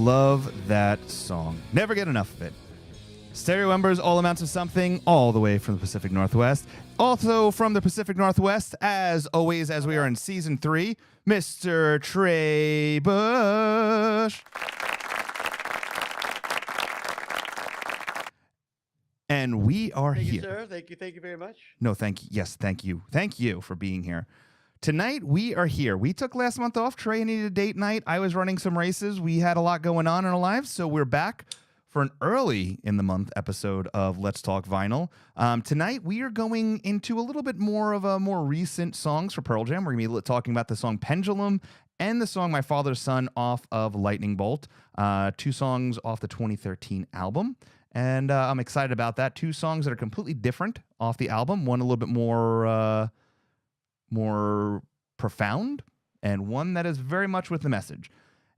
love that song. Never get enough of it. Stereo Embers, All Amounts of Something, all the way from the Pacific Northwest. Also from the Pacific Northwest, as always, as we are in Season 3, Mr. Trey Bush. And we are here. Thank you, sir. Thank you very much. No, thank you. Yes, thank you. Thank you for being here. Tonight, we are here. We took last month off. Trey needed a date night. I was running some races. We had a lot going on in our lives, so we're back for an early in the month episode of Let's Talk Vinyl. Tonight, we are going into a little bit more of a more recent songs for Pearl Jam. We're going to be talking about the song Pendulum and the song My Father's Son off of Lightning Bolt, 2 songs off the 2013 album. And I'm excited about that. 2 songs that are completely different off the album. One a little bit more profound, and one that is very much with the message.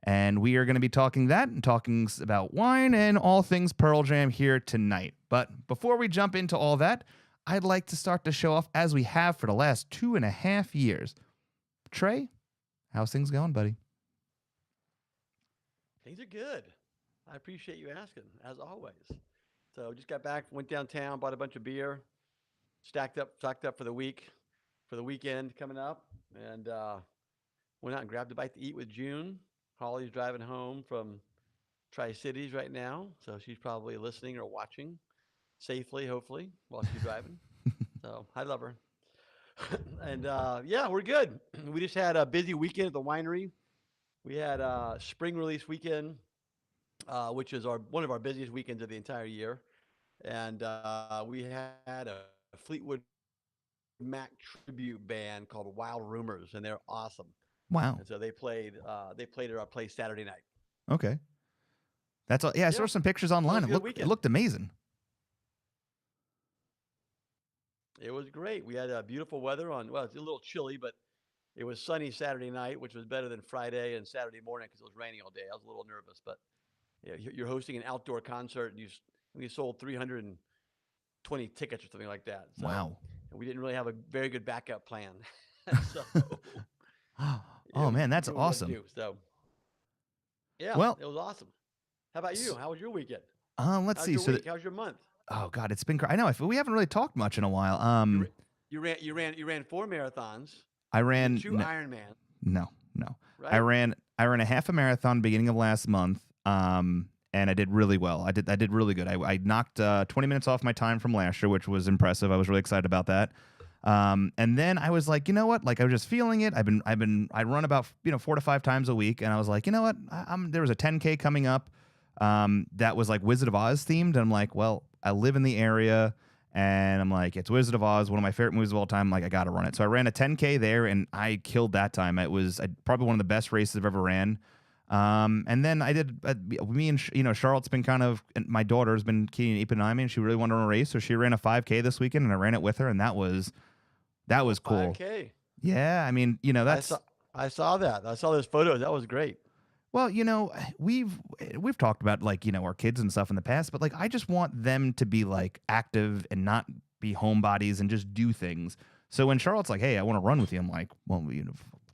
And we are going to be talking that and talking about wine and all things Pearl Jam here tonight. But before we jump into all that, I'd like to start the show off as we have for the last 2.5 years. Trey, how's things going, buddy? Things are good. I appreciate you asking, as always. So just got back, went downtown, bought a bunch of beer, stocked up for the weekend coming up, and went out and grabbed a bite to eat with June. Holly's driving home from Tri-Cities right now, so she's probably listening or watching safely, hopefully, while she's driving. So I love her. And yeah, we're good. We just had a busy weekend at the winery. We had a spring release weekend, which is one of our busiest weekends of the entire year. And we had a Fleetwood Mac tribute band called Wild Rumors, and they're awesome. Wow. And so they played at our place Saturday night. Okay. That's all. Yeah, I saw some pictures online. It looked amazing. It was great. We had beautiful weather it's a little chilly, but it was sunny Saturday night, which was better than Friday and Saturday morning because it was raining all day. I was a little nervous, but yeah, you're hosting an outdoor concert, and we sold 320 tickets or something like that. So, wow. And we didn't really have a very good backup plan. So, oh man, that's awesome. So, yeah, well, it was awesome. How about you? How was your weekend? Let's see. So how's your month? Oh God, it's been. I know. We haven't really talked much in a while. You ran 4 marathons. I ran 2 Ironman. No. Right? I ran a half a marathon beginning of last month. And I did really well. I did really good. I knocked 20 minutes off my time from last year, which was impressive. I was really excited about that. And then I was like, you know what? Like I was just feeling it. I run about 4 to 5 times a week, and I was like, you know what? There was a 10K coming up that was like Wizard of Oz themed, and I'm like, well, I live in the area, and I'm like, it's Wizard of Oz, one of my favorite movies of all time. Like I got to run it. So I ran a 10K there, and I killed that time. It was probably one of the best races I've ever ran. And then I did, me and, Charlotte's been my daughter's been keeping an eye on me, and she really wanted to run a race. So she ran a 5K this weekend, and I ran it with her, and that was cool. 5K. Yeah. I mean, that's, I saw that. I saw those photos. That was great. Well, we've talked about our kids and stuff in the past, but I just want them to be active and not be homebodies and just do things. So when Charlotte's like, hey, I want to run with you, I'm like, well,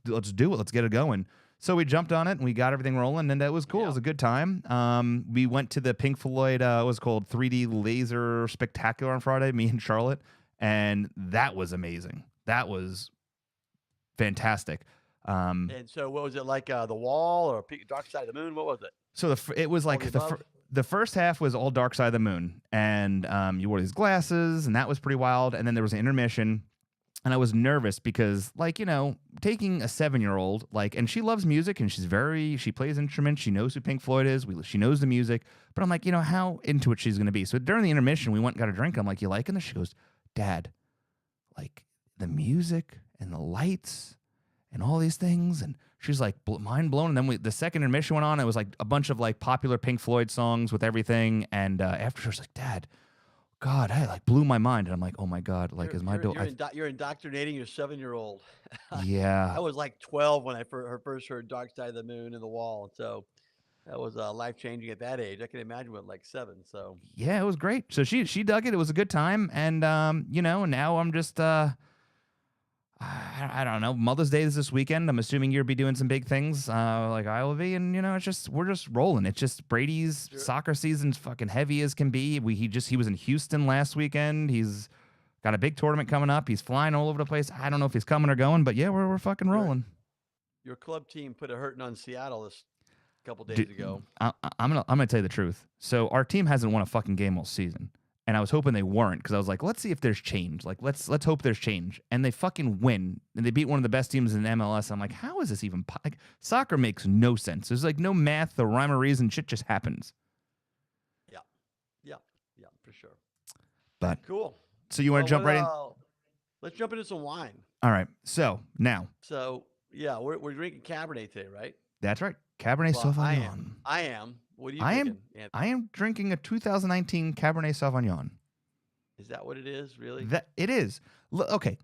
let's do it. Let's get it going. So we jumped on it and we got everything rolling, and that was cool. Yeah. It was a good time. We went to the Pink Floyd, what was called 3D Laser Spectacular on Friday, me and Charlotte, and that was amazing. That was fantastic. And so what was it like, The Wall or Dark Side of the Moon? What was it? So it was like the first half was all Dark Side of the Moon, and you wore these glasses, and that was pretty wild. And then there was an intermission. And I was nervous because, taking a 7-year-old, and she loves music, and she plays instruments. She knows who Pink Floyd is. She knows the music. But I'm like, how into it she's going to be. So during the intermission, we went and got a drink. I'm like, you liking this? She goes, Dad, the music and the lights and all these things. And she's like, mind blown. And then the second intermission went on. It was a bunch of popular Pink Floyd songs with everything. And after she was like, Dad, God, I blew my mind, and I'm like, oh my God, is my daughter? You're indoctrinating your 7-year-old. Yeah, I was 12 when I first heard Dark Side of the Moon and The Wall, so that was life changing at that age. I can imagine with 7. So yeah, it was great. So she dug it. It was a good time, and now I'm just I don't know. Mother's Day is this weekend. I'm assuming you'll be doing some big things, like I will be, and it's just we're just rolling. It's just Brady's Sure. soccer season's fucking heavy as can be. He was in Houston last weekend. He's got a big tournament coming up. He's flying all over the place. I don't know if he's coming or going, but yeah, we're fucking rolling. Your club team put a hurting on Seattle this couple days ago. I'm gonna tell you the truth. So our team hasn't won a fucking game all season. And I was hoping they weren't because I was like, let's see if there's change. Like, let's hope there's change. And they fucking win. And they beat one of the best teams in MLS. I'm like, how is this even like, soccer makes no sense. There's like no math, the rhyme or reason. Shit just happens. Yeah, for sure. But cool. So you want to jump right in? Let's jump into some wine. All right. So now. So yeah, we're drinking Cabernet today, right? That's right. Cabernet Sauvignon. I am. What are you drinking? I am drinking a 2019 Cabernet Sauvignon. Is that what it is, really? That it is. Okay.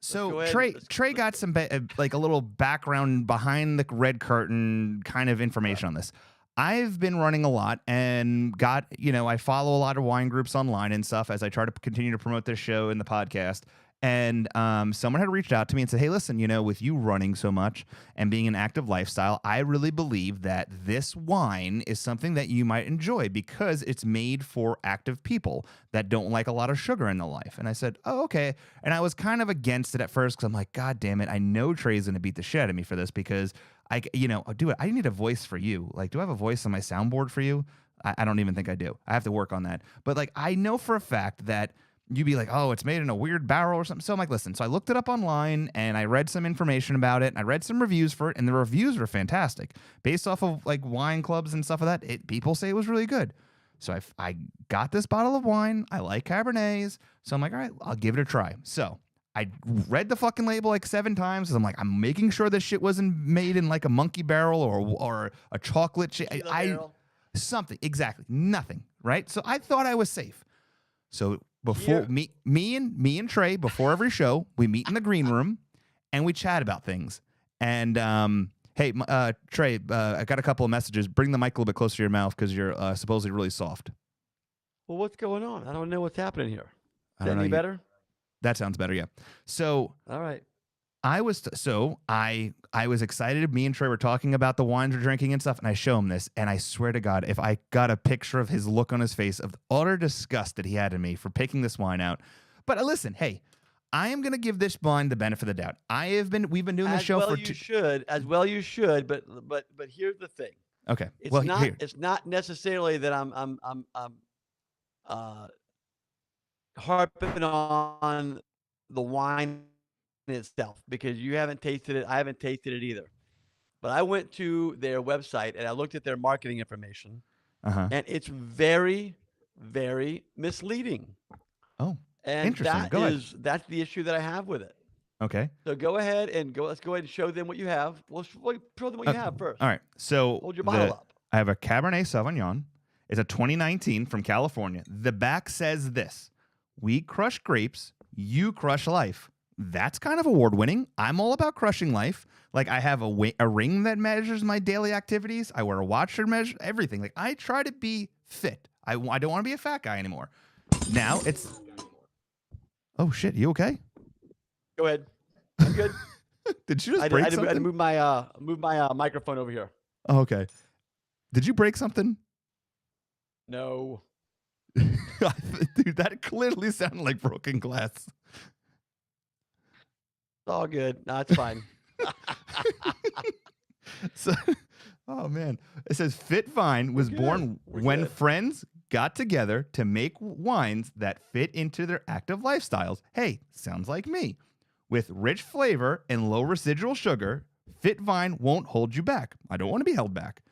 So Trey got some like a little background behind the red curtain kind of information on this. I've been running a lot and I follow a lot of wine groups online and stuff as I try to continue to promote this show and the podcast. And someone had reached out to me and said, hey, listen, with you running so much and being an active lifestyle, I really believe that this wine is something that you might enjoy because it's made for active people that don't like a lot of sugar in their life. And I said, oh, okay. And I was kind of against it at first because I'm like, God damn it. I know Trey's going to beat the shit out of me for this because I need a voice for you. Like, do I have a voice on my soundboard for you? I don't even think I do. I have to work on that. But like, I know for a fact that you'd be like, oh, it's made in a weird barrel or something. So I'm like, listen. So I looked it up online and I read some information about it and I read some reviews for it and the reviews were fantastic. Based off of like wine clubs and stuff like that, people say it was really good. So I got this bottle of wine. I like Cabernets. So I'm like, all right, I'll give it a try. So I read the fucking label like 7 times because I'm like, I'm making sure this shit wasn't made in like a monkey barrel or a chocolate something. Exactly. Nothing. Right. So I thought I was safe. So before me and Trey, before every show, we meet in the green room and we chat about things. And hey, Trey, I got a couple of messages. Bring the mic a little bit closer to your mouth because you're supposedly really soft. Well, what's going on? I don't know what's happening here. Is that any better? That sounds better, yeah. So all right. I was excited. Me and Trey were talking about the wines we're drinking and stuff, and I show him this, and I swear to God, if I got a picture of his look on his face of utter disgust that he had in me for picking this wine out. But listen, hey, I am gonna give this wine the benefit of the doubt. We've been doing this show for as well you should, but here's the thing. Okay. It's not necessarily that I'm harping on the wine itself because you haven't tasted it. I haven't tasted it either. But I went to their website and I looked at their marketing information, and it's very, very misleading. Oh, and interesting. That's the issue that I have with it. Okay. So go ahead and let's go ahead and show them what you have. Well, show them what you have first. All right. So hold your bottle up. I have a Cabernet Sauvignon. It's a 2019 from California. The back says this: we crush grapes, you crush life. That's kind of award-winning. I'm all about crushing life. Like, I have a ring that measures my daily activities. I wear a watch that measures everything. Like, I try to be fit. I don't want to be a fat guy anymore. Now it's... Oh, shit. You okay? Go ahead. I'm good. Did you just break something? I had to move my microphone over here. Oh, okay. Did you break something? No. Dude, that clearly sounded like broken glass. It's all good. No, it's fine. So, oh man, it says Fit Vine was born when friends got together to make wines that fit into their active lifestyles. Hey, sounds like me. With rich flavor and low residual sugar, Fit Vine won't hold you back. I don't want to be held back.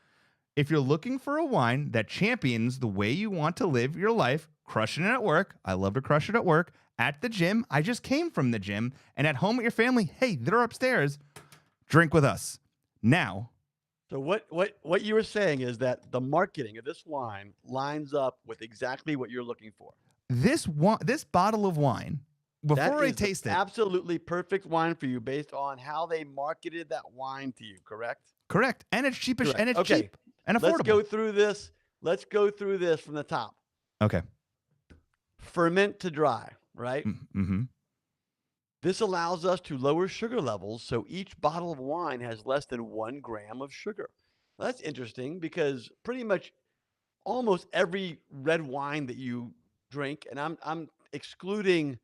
If you're looking for a wine that champions the way you want to live your life, crushing it at work. I love to crush it at work. At the gym, I just came from the gym. And at home with your family, hey, they're upstairs. Drink with us. Now. So what you were saying is that the marketing of this wine lines up with exactly what you're looking for. This bottle of wine, before I taste it. Absolutely perfect wine for you based on how they marketed that wine to you, correct? Correct. And it's cheapish and it's cheap and affordable. Let's go through this from the top. Okay. Ferment to dry, right? Mm-hmm. This allows us to lower sugar levels so each bottle of wine has less than 1 gram of sugar. Well, that's interesting because pretty much almost every red wine that you drink, and I'm excluding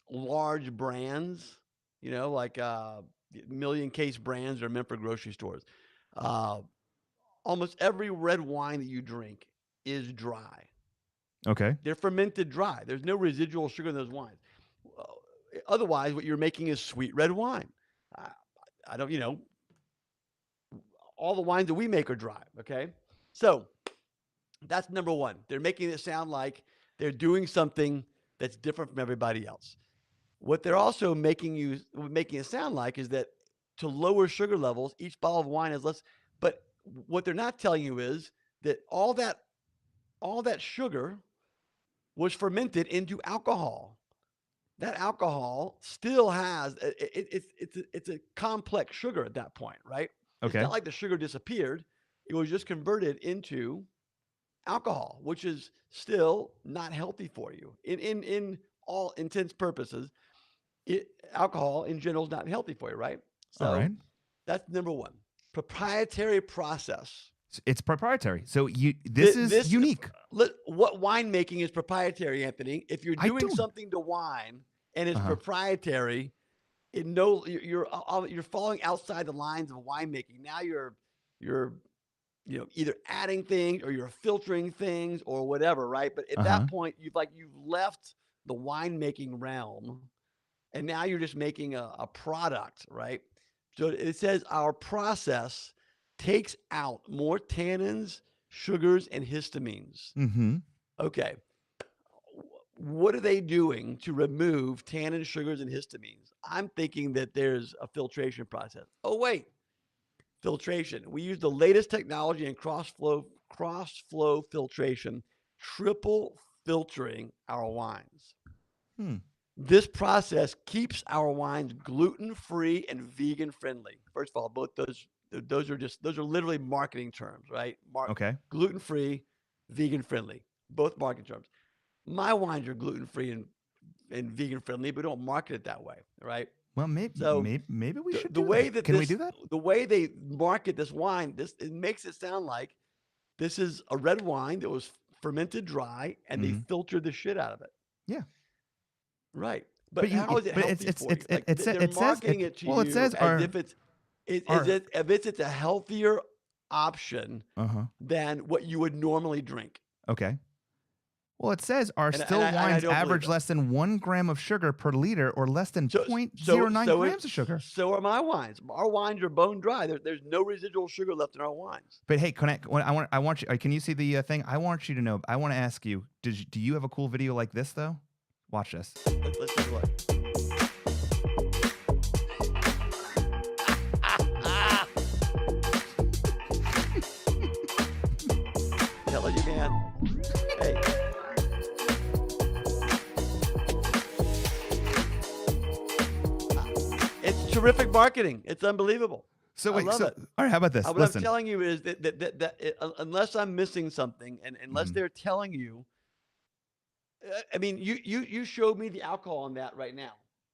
large brands, like million case brands that are meant for grocery stores. Uh, Almost every red wine that you drink is dry. Okay. They're fermented dry. There's no residual sugar in those wines. Otherwise, what you're making is sweet red wine. I don't, all the wines that we make are dry. Okay. So that's number one. They're making it sound like they're doing something that's different from everybody else. What they're also making it sound like is that to lower sugar levels, each bottle of wine is less. But what they're not telling you is that all that sugar was fermented into alcohol. That alcohol still has it's a complex sugar at that point, right? It's Okay. not like the sugar disappeared; it was just converted into alcohol, which is still not healthy for you. In all intents purposes, alcohol in general is not healthy for you, right? All So right. that's number one. Proprietary process. It's proprietary. So this is unique. What winemaking is proprietary, Anthony? If you're I doing don't. something to wine and it's Uh-huh. proprietary, you're falling outside the lines of winemaking. Now you're either adding things or you're filtering things or whatever, right? But at Uh-huh. that point, you've left the winemaking realm, and now you're just making a product, right? So it says our process takes out more tannins, sugars, and histamines. Mm-hmm. Okay. What are they doing to remove tannins, sugars, and histamines? I'm thinking that there's a filtration process. Oh, wait. Filtration. We use the latest technology in cross flow filtration, triple filtering our wines. Hmm. This process keeps our wines gluten-free and vegan-friendly. First of all, both those are literally marketing terms, right? Okay. Gluten-free, vegan-friendly, both marketing terms. My wines are gluten-free and vegan-friendly, but don't market it that way, right? Well, So maybe we should the do way that. that Can we do that? the way they market this wine, it makes it sound like this is a red wine that was fermented dry and they Mm-hmm. filtered the shit out of it. Yeah. Right. But But how is it but healthy for you? Like they're it says marketing it to well, it you says as if our it's a healthier option uh-huh. than what you would normally drink. Okay. Well, it says our And still I wines don't believe average it. less than 1 gram of sugar per liter or less than So 0.09 grams of sugar. so are my wines. Our wines are bone dry. There's no residual sugar left in our wines. But hey, I want you. Can you see the thing? I want you to know. I want to ask you. Do you have a cool video like this though? Watch this. Let's take a look. Telling you, man. Hey. It's terrific marketing. It's unbelievable. So I wait. love So it. all right. How about this? What Listen. I'm telling you is that unless I'm missing something, and unless Mhm. they're telling you, I mean, you showed me the alcohol on that right now.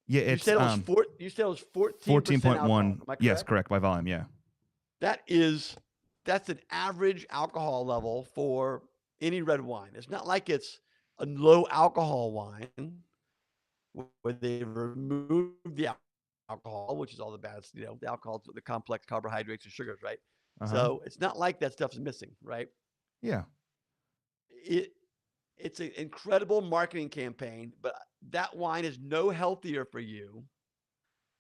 Yeah, You it's said it was 14% alcohol. 14.1. Am I Yes, correct? correct by volume. Yeah. That's an average alcohol level for any red wine. It's not like it's a low alcohol wine where they remove the alcohol, which is all the bad, the alcohol, the complex carbohydrates and sugars, right? Uh huh. So it's not like that stuff's missing, right? Yeah. It it's an incredible marketing campaign, but that wine is no healthier for you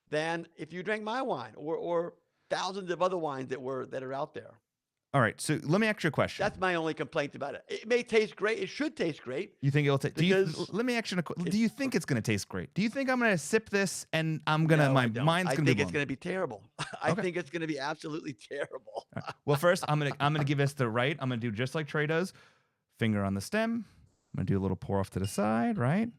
than if you drank my wine or thousands of other wines that are out there. All right. So let me ask you a question. That's my only complaint about it. It may taste great. It should taste great You think it'll taste? because Let me ask you. Do it's you think it's gonna taste great? Do you think I'm gonna sip this and no, I my don't. mind's I gonna be think it's blown? going to be terrible. I Okay. think it's going to be absolutely terrible. Well, first I'm gonna give us the right. I'm gonna do just like Trey does. Finger on the stem. I'm gonna do a little pour off to the side, right?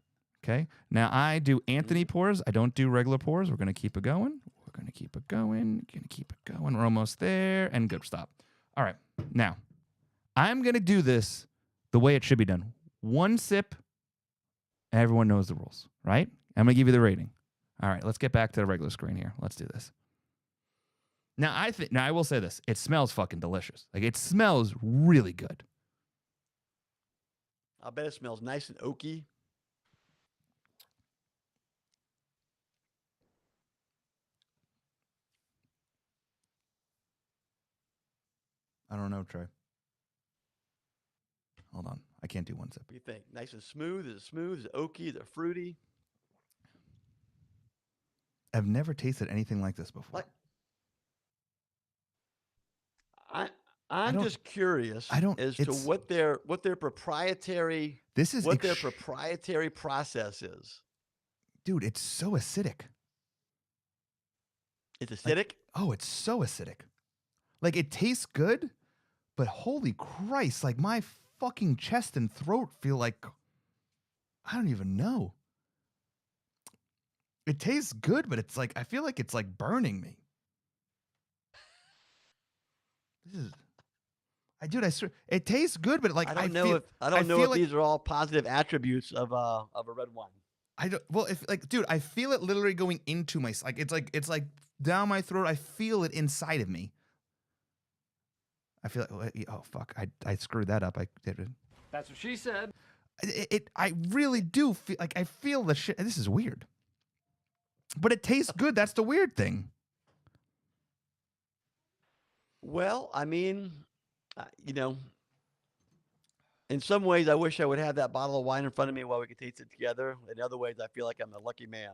Okay. Now I do Anthony pours. I don't do regular pours. We're gonna keep it going. We're gonna keep it going. Gonna keep it going. We're almost there. And good. Stop. All right. Now I'm gonna do this the way it should be done. One sip. Everyone knows the rules, right? I'm gonna give you the rating. All right, let's get back to the regular screen here. Let's do this. Now, I will say this. It smells fucking delicious. Like, it smells really good. I bet it smells nice and oaky. I don't know, Trey. Hold on. I can't do one sip. What do you think? Nice and smooth? Is it smooth? Is it oaky? Is it fruity? I've never tasted anything like this before. I'm just curious as to what their proprietary proprietary process is. Dude, it's so acidic. It's acidic? It's so acidic. Like, it tastes good, but holy Christ, like, my fucking chest and throat feel like, I don't even know. It tastes good, but it's like, I feel like it's like burning me. I swear, it tastes good, but like, I don't know if these are all positive attributes of a red wine. Dude, I feel it literally going into my, it's like down my throat. I feel it inside of me. I feel like, oh fuck, I screwed that up. I did it. That's what she said. I really do feel like I feel the shit. This is weird, but it tastes good. That's the weird thing. Well, I mean, in some ways, I wish I would have that bottle of wine in front of me while we could taste it together. In other ways, I feel like I'm a lucky man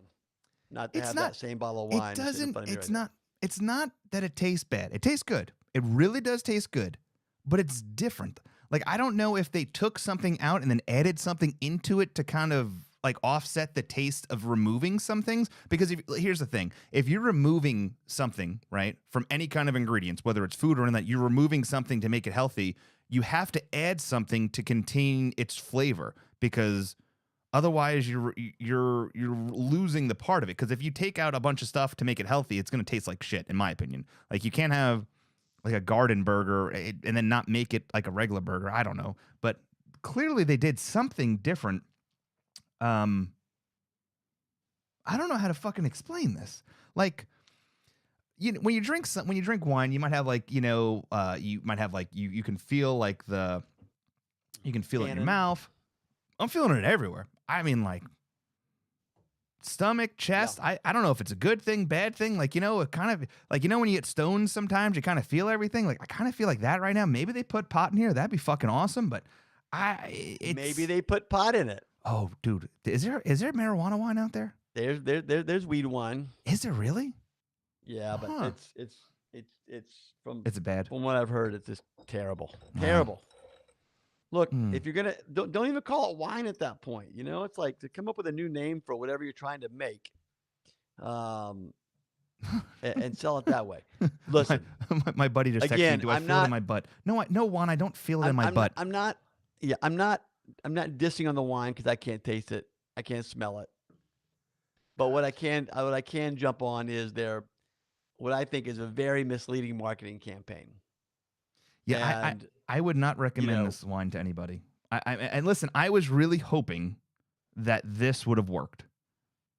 not to have that same bottle of wine. It doesn't. In front of me It's right not. It's not that it tastes bad. It tastes good. It really does taste good, but it's different. Like, I don't know if they took something out and then added something into it to kind of like offset the taste of removing some things. Because here's the thing. If you're removing something, right, from any kind of ingredients, whether it's food or that you're removing something to make it healthy, you have to add something to contain its flavor, because otherwise you're losing the part of it. Because if you take out a bunch of stuff to make it healthy, it's going to taste like shit, in my opinion. Like, you can't have like a garden burger and then not make it like a regular burger. I don't know, but clearly they did something different. I don't know how to fucking explain this. Like, when you drink wine, you might have like, you can feel like you can feel it in your mouth. I'm feeling it everywhere. I mean, like, stomach, chest. Yeah. I don't know if it's a good thing, bad thing. Like, it kind of like, when you get stoned sometimes you kind of feel everything. Like, I kind of feel like that right now. Maybe they put pot in here. That'd be fucking awesome. But maybe they put pot in it. Oh, dude, is there marijuana wine out there? There's weed wine. Is there really? Yeah, but it's bad. From what I've heard, it's just terrible. Terrible. Look, if you're gonna don't even call it wine at that point. It's like to come up with a new name for whatever you're trying to make, and sell it that way. Listen, my buddy just texted me. Do I feel it in my butt? No, Juan, I don't feel it in my butt. I'm not dissing on the wine because I can't taste it. I can't smell it. But what I can jump on is what I think is a very misleading marketing campaign. Yeah, and, I would not recommend this wine to anybody. And listen, I was really hoping that this would have worked.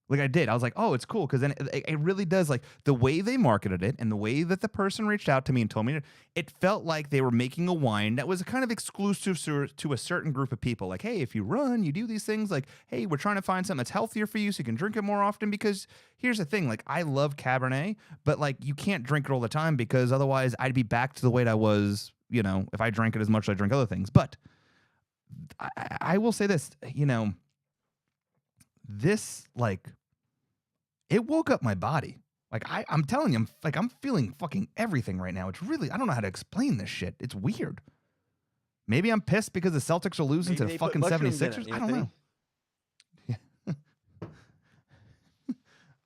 Like, I did. I was like, oh, it's cool. Because then it really does, like, the way they marketed it and the way that the person reached out to me and told me, it felt like they were making a wine that was kind of exclusive to a certain group of people. Like, hey, if you run, you do these things. Like, hey, we're trying to find something that's healthier for you so you can drink it more often. Because here's the thing. Like, I love Cabernet, but, like, you can't drink it all the time because otherwise I'd be back to the weight I was, if I drank it as much as I drink other things. But I will say this, this, like, it woke up my body. Like, I'm telling you, I'm feeling fucking everything right now. It's really, I don't know how to explain this shit. It's weird. Maybe I'm pissed because the Celtics are losing to the fucking 76ers. I don't know. Yeah.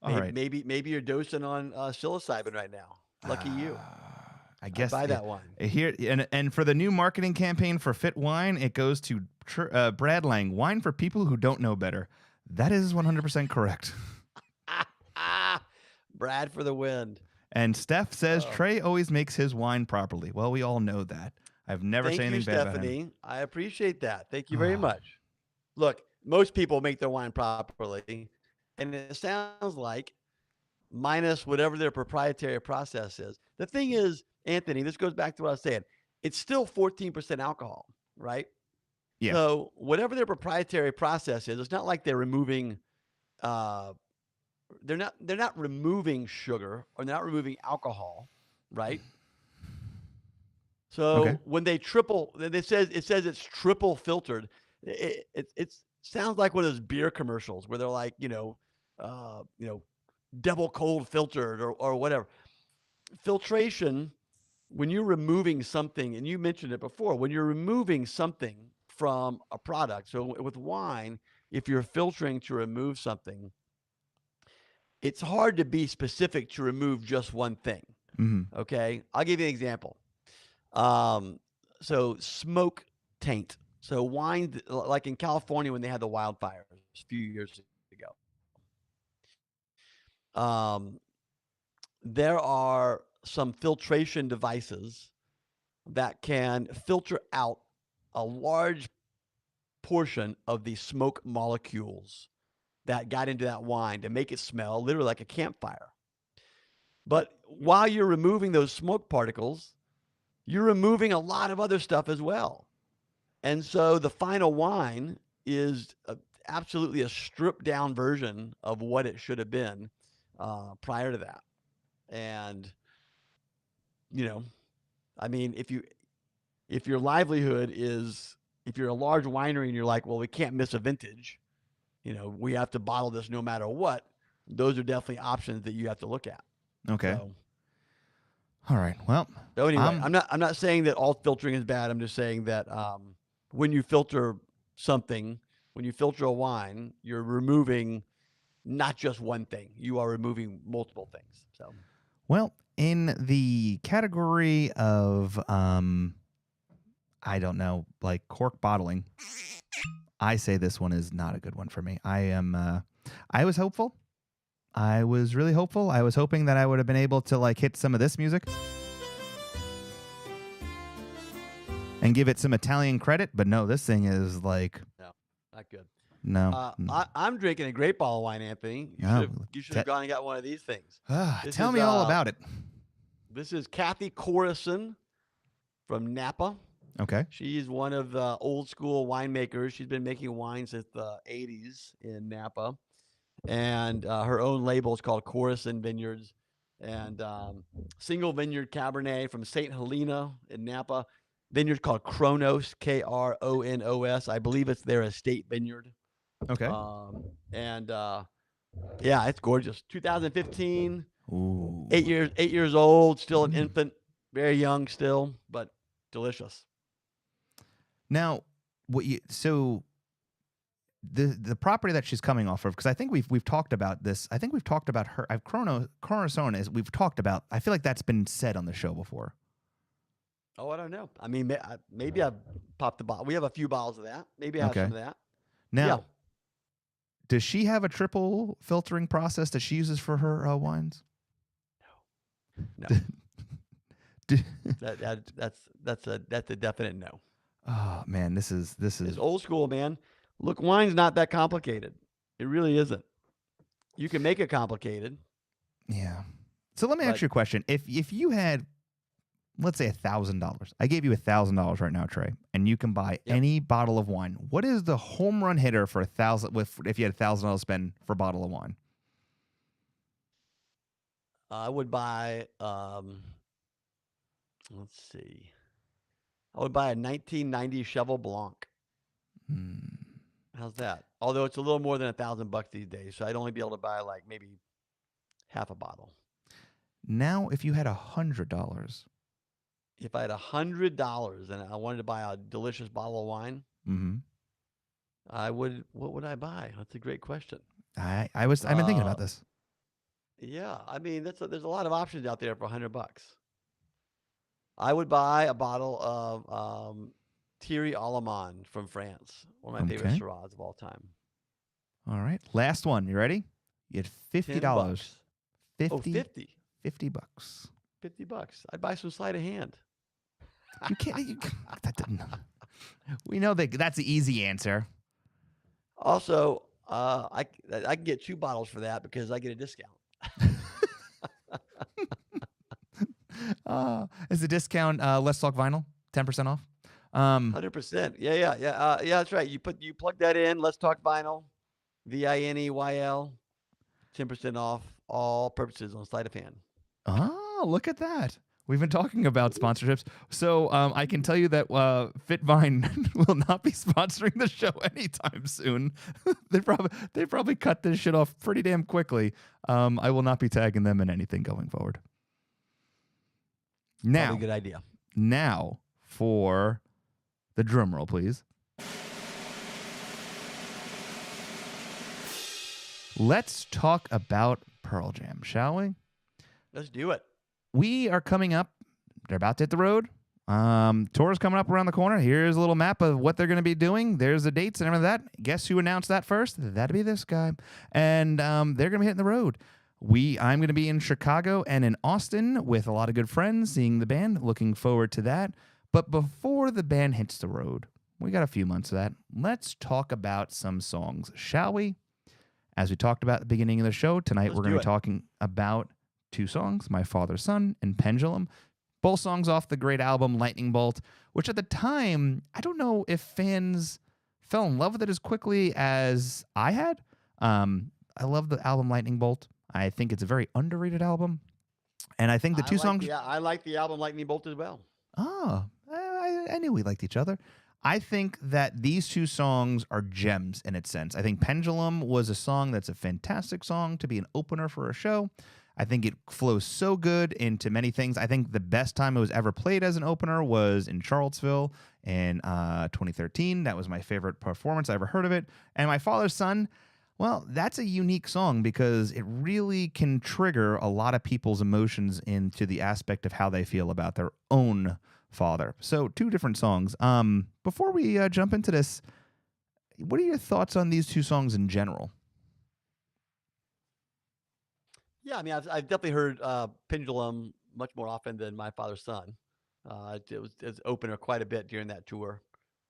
All right. Maybe you're dosing on psilocybin right now. Lucky you. I guess buy that wine. Here and for the new marketing campaign for Fit Wine, it goes to Brad Lang, wine for people who don't know better. That is 100% correct. Brad for the win. And Steph says Trey always makes his wine properly. Well, we all know that. I've never said anything bad about him. I appreciate that. Thank you very much. Look, most people make their wine properly. and it sounds like minus whatever their proprietary process is. The thing is, Anthony, this goes back to what I was saying. It's still 14% alcohol, right? Yeah. So whatever their proprietary process is, it's not like they're removing uh, they're not removing sugar or they're not removing alcohol, right? Okay. So when they triple, it says it's triple filtered. It sounds like one of those beer commercials where they're like, double cold filtered or whatever. Filtration, when you're removing something, and you mentioned it before, when you're removing something from a product. So with wine, if you're filtering to remove something, it's hard to be specific to remove just one thing. Mm-hmm. Okay, I'll give you an example. So smoke taint. So wine, like in California when they had the wildfires a few years ago, there are some filtration devices that can filter out a large portion of the smoke molecules that got into that wine to make it smell literally like a campfire. But while you're removing those smoke particles, you're removing a lot of other stuff as well. And so the final wine is absolutely a stripped down version of what it should have been prior to that. And, I mean, if your livelihood is, if you're a large winery and you're like, well, we can't miss a vintage, we have to bottle this no matter what, those are definitely options that you have to look at. Okay. So, all right. Well, so anyway, I'm not saying that all filtering is bad. I'm just saying that when you filter something, when you filter a wine, you're removing not just one thing. You are removing multiple things. So, well, in the category of I don't know, like cork bottling, I say this one is not a good one for me. I was hopeful. I was really hopeful. I was hoping that I would have been able to like hit some of this music and give it some Italian credit, but no, this thing is like no, not good. no. I'm drinking a great bottle of wine, Anthony. You should have gone and got one of these things. Tell me all about it. This is Kathy Corison from Napa. Okay. She's one of the old school winemakers. She's been making wine since the 80s in Napa. And her own label is called Corison Vineyards. And single vineyard Cabernet from St. Helena in Napa. Vineyard called Kronos, Kronos. I believe it's their estate vineyard. Okay. Yeah, it's gorgeous. 2015. Ooh. 8 years old, still an infant, very young still, but delicious. Now, the property that she's coming off of, because I think we've talked about this. I think we've talked about her. Corazon is we've talked about. I feel like that's been said on the show before. Oh, I don't know. I mean, maybe I popped the bottle. We have a few bottles of that. Maybe I have some of that. Now, does she have a triple filtering process that she uses for her wines? No. That's a definite no. Oh man, this is it's old school, man. Look, wine's not that complicated. It really isn't. You can make it complicated. Yeah. So let me ask you a question. If you had, let's say $1,000, I gave you $1,000 right now, Trey, and you can buy any bottle of wine. What is the home run hitter for $1,000 if you had $1,000 to spend for a bottle of wine? I would buy. Let's see. I would buy a 1990 Cheval Blanc. How's that? Although it's a little more than $1,000 these days, so I'd only be able to buy like maybe half a bottle. Now, if you had $100, if I had $100 and I wanted to buy a delicious bottle of wine, I would. What would I buy? That's a great question. I've been thinking about this. Yeah, I mean, there's a lot of options out there for $100. I would buy a bottle of Thierry Allemand from France, one of my favorite Syrahs of all time. All right, last one. You ready? You had $50. $50. $50. $50. I'd buy some sleight of hand. You can't. We know that's the easy answer. Also, I can get 2 bottles for that because I get a discount. Is the discount Let's Talk Vinyl 10% off? 100%. Yeah, that's right. You plug that in, Let's Talk Vinyl, VINEYL, 10% off all purposes on sleight of hand. Oh, look at that. We've been talking about sponsorships. So I can tell you that FitVine will not be sponsoring the show anytime soon. they probably cut this shit off pretty damn quickly. I will not be tagging them in anything going forward. Now, probably a good idea. Now for the drum roll, please. Let's talk about Pearl Jam, shall we? Let's do it. We are coming up. They're about to hit the road. Tour's coming up around the corner. Here's a little map of what they're going to be doing. There's the dates and everything like that. Guess who announced that first? That'd be this guy. And they're going to be hitting the road. I'm going to be in Chicago and in Austin with a lot of good friends, seeing the band. Looking forward to that. But before the band hits the road, we got a few months of that. Let's talk about some songs, shall we? As we talked about at the beginning of the show, tonight we're going to be talking about 2 songs, My Father's Son and Pendulum. Both songs off the great album Lightning Bolt, which at the time, I don't know if fans fell in love with it as quickly as I had. I love the album Lightning Bolt. I think it's a very underrated album. And I think the 2 songs... Yeah, I like the album Lightning Bolt as well. Oh, I knew we liked each other. I think that these 2 songs are gems in its sense. I think Pendulum was a song that's a fantastic song to be an opener for a show. I think it flows so good into many things. I think the best time it was ever played as an opener was in Charlottesville in 2013. That was my favorite performance I ever heard of it. And My Father's Son, well, that's a unique song because it really can trigger a lot of people's emotions into the aspect of how they feel about their own father. So 2 different songs. Before we jump into this, what are your thoughts on these 2 songs in general? Yeah, I mean, I've definitely heard Pendulum much more often than My Father's Son. It was opener quite a bit during that tour,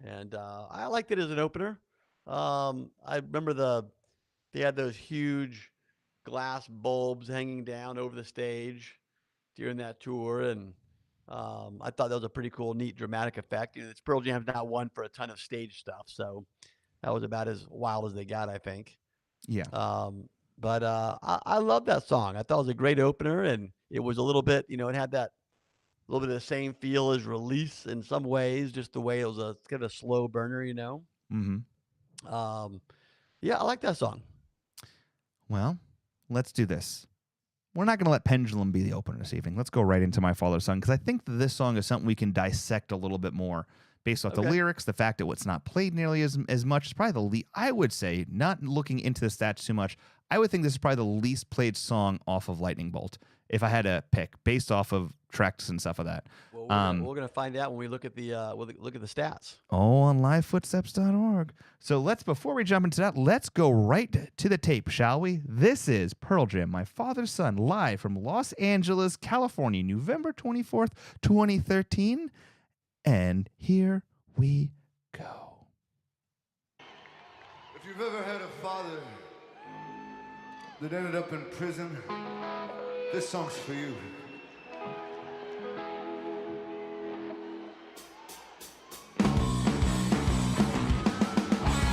and I liked it as an opener. I remember they had those huge glass bulbs hanging down over the stage during that tour, and I thought that was a pretty cool, neat, dramatic effect. You know, it's Pearl Jam's not one for a ton of stage stuff, so that was about as wild as they got, I think. Yeah. But I love that song. I thought it was a great opener, and it was a little bit, it had that little bit of the same feel as Release in some ways, just the way it was kind of a slow burner, Mm-hmm. Yeah, I like that song. Well, let's do this. We're not going to let Pendulum be the opener this evening. Let's go right into My Father's Son, because I think that this song is something we can dissect a little bit more based off the lyrics, the fact that it's not played nearly as much. It's probably I would say, not looking into the stats too much, I would think this is probably the least played song off of Lightning Bolt, if I had to pick, based off of tracks and stuff of that. Well, we're gonna find out when we look at the look at the stats. Oh, on livefootsteps.org. So before we jump into that, let's go right to the tape, shall we? This is Pearl Jam, My Father's Son, live from Los Angeles, California, November 24th, 2013. And here we go. If you've ever had a father that ended up in prison, this song's for you.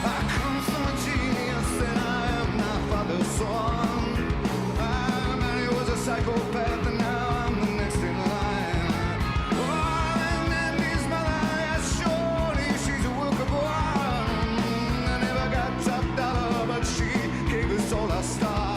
I come from a genius and I am my father's son. I was a psychopath and now I'm the next in line. Oh, and then his mother, yes, surely she's a work of art. I never got top dollar, but she gave us all a star.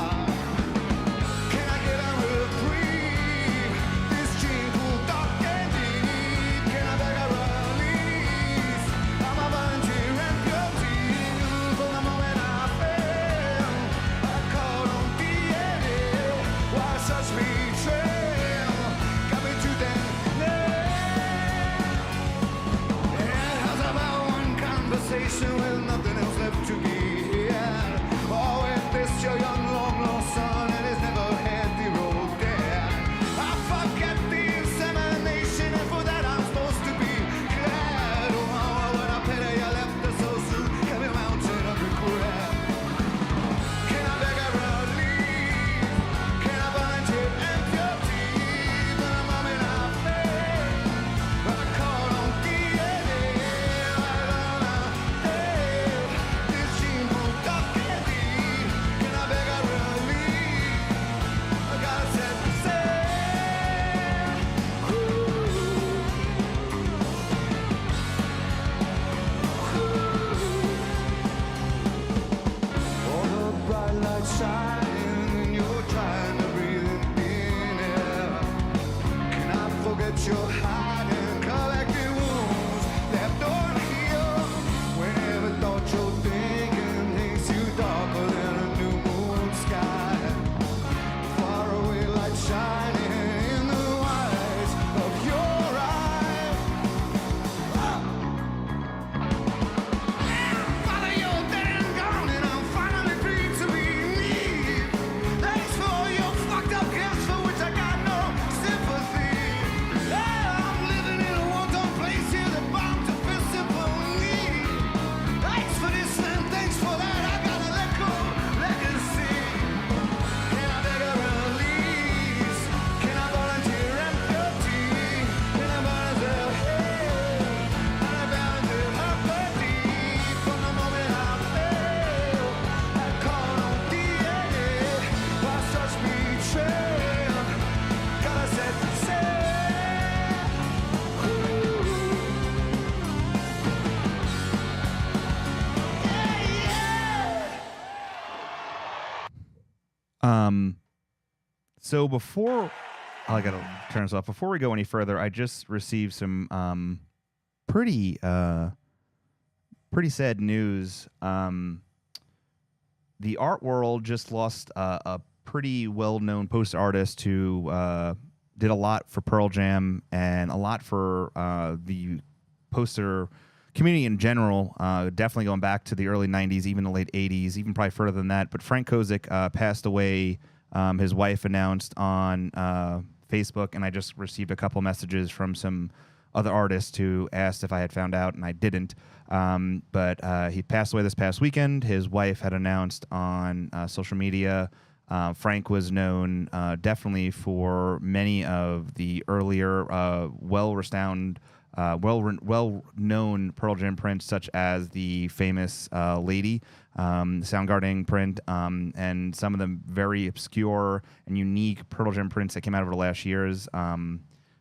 shining and you're trying to breathe in thin air. Can I forget your hiding, collected wounds left unhealed? Whenever thought you're thinking things you darker than a new moon sky, far away light shining in the eyes of your eyes. Father, you're dead and gone, and I'm finally free to believe. Thanks for your fucked up gifts for which I got no sympathy. I'm living in a war-torn place here that bound to feel symphony. Thanks for this and thanks for that. I got a legacy. Can I beg a release? Can I volunteer empathy? Can I volunteer hate? Can I volunteer empathy? From the moment I fail, I call on DNA. Why such betrayal? Gotta set sail. So before I gotta turn this off. Before we go any further, I just received some pretty sad news. The art world just lost a pretty well-known poster artist who did a lot for Pearl Jam and a lot for the poster community in general, definitely going back to the early 90s, even the late 80s, even probably further than that. But Frank Kozik passed away. His wife announced on Facebook, and I just received a couple messages from some other artists who asked if I had found out, and I didn't. But he passed away this past weekend. His wife had announced on social media. Frank was known definitely for many of the earlier well-known Pearl Jam prints, such as the famous Lady, Soundgarden print, and some of the very obscure and unique Pearl Jam prints that came out over the last years.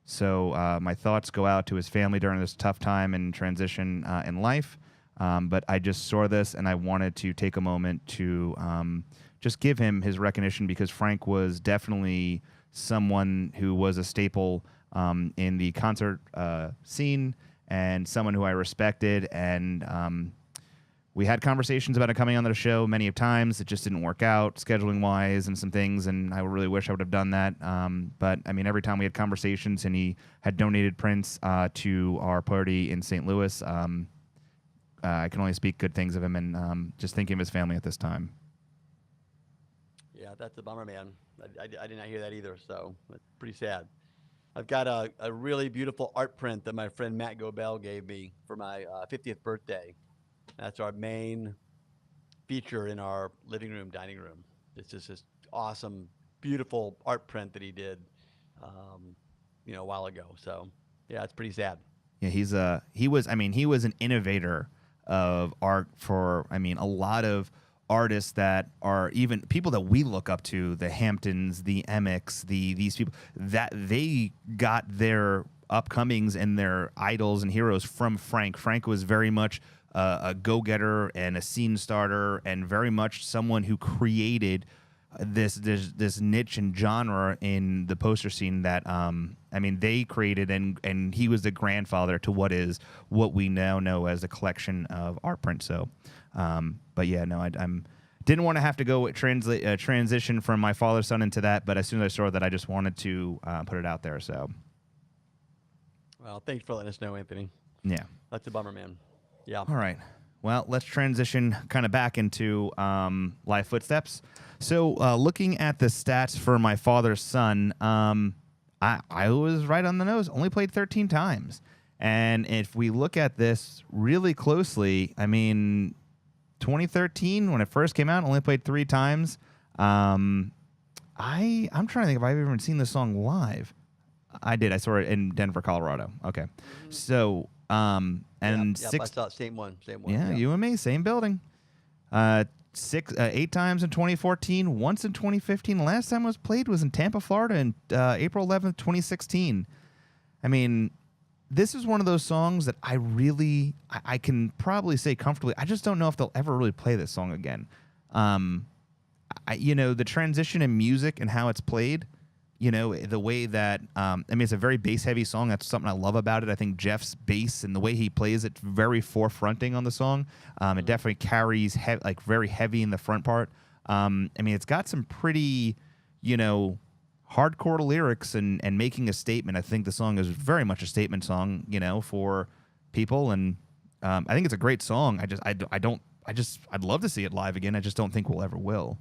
So my thoughts go out to his family during this tough time and transition in life. But I just saw this, and I wanted to take a moment to just give him his recognition, because Frank was definitely someone who was a staple in the concert scene, and someone who I respected. And we had conversations about it coming on the show many of times. It just didn't work out scheduling wise and some things, and I really wish I would have done that. But I mean, every time we had conversations and he had donated prints to our party in St. Louis, I can only speak good things of him, and just thinking of his family at this time. Yeah, that's a bummer, man. I did not hear that either, so it's pretty sad. I've got a really beautiful art print that my friend Matt Gobel gave me for my 50th birthday. That's our main feature in our living room, dining room. It's just this awesome, beautiful art print that he did, a while ago. So, yeah, it's pretty sad. Yeah, he was an innovator of art for, a lot of artists that are even people that we look up to, the Hamptons, the Emmys, these people, that they got their upcomings and their idols and heroes from Frank. Frank was very much a go-getter and a scene starter, and very much someone who created this niche and genre in the poster scene that they created, and he was the grandfather to what we now know as a collection of art prints. So but yeah, no, I'm didn't want to have to go transition from my father's son into that, but as soon as I saw that, I just wanted to put it out there. So Well, thanks for letting us know, Anthony. yeah, That's a bummer, man. Yeah. all right. Well, let's transition kind of back into Live Footsteps. So looking at the stats for my father's son, I was right on the nose. Only played 13 times. And if we look at this really closely, 2013, when it first came out, only played 3 times. I'm trying to think if I've even seen this song live. I did. I saw it in Denver, Colorado. Okay. Mm-hmm. So, and I saw it. Same one. Yeah, you and me, same building. 8 times in 2014, once in 2015. The last time it was played was in Tampa, Florida, in April 11th, 2016. This is one of those songs that I can probably say comfortably, I just don't know if they'll ever really play this song again. the transition in music and how it's played, the way that, it's a very bass heavy song. That's something I love about it. I think Jeff's bass and the way he plays it, very forefronting on the song. It definitely carries very heavy in the front part. It's got some pretty, hardcore lyrics and making a statement. I think the song is very much a statement song, for people. And I think it's a great song. I'd love to see it live again. I just don't think we'll ever will.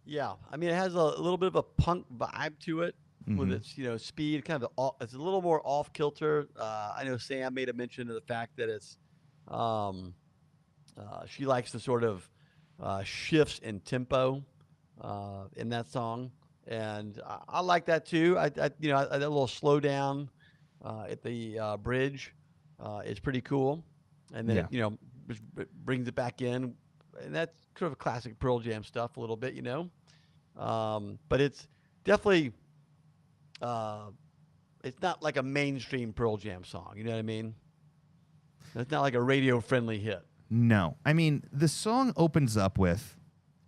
Yeah, it has a little bit of a punk vibe to it with its speed. It's a little more off kilter. I know Sam made a mention of the fact that it's she likes the sort of shifts in tempo in that song, and I like that too. That little slow down at the bridge is pretty cool, and then it brings it back in, and that's sort of classic Pearl Jam stuff a little bit, but it's definitely it's not like a mainstream Pearl Jam song. You know what I mean? It's not like a radio friendly hit. No, the song opens up with,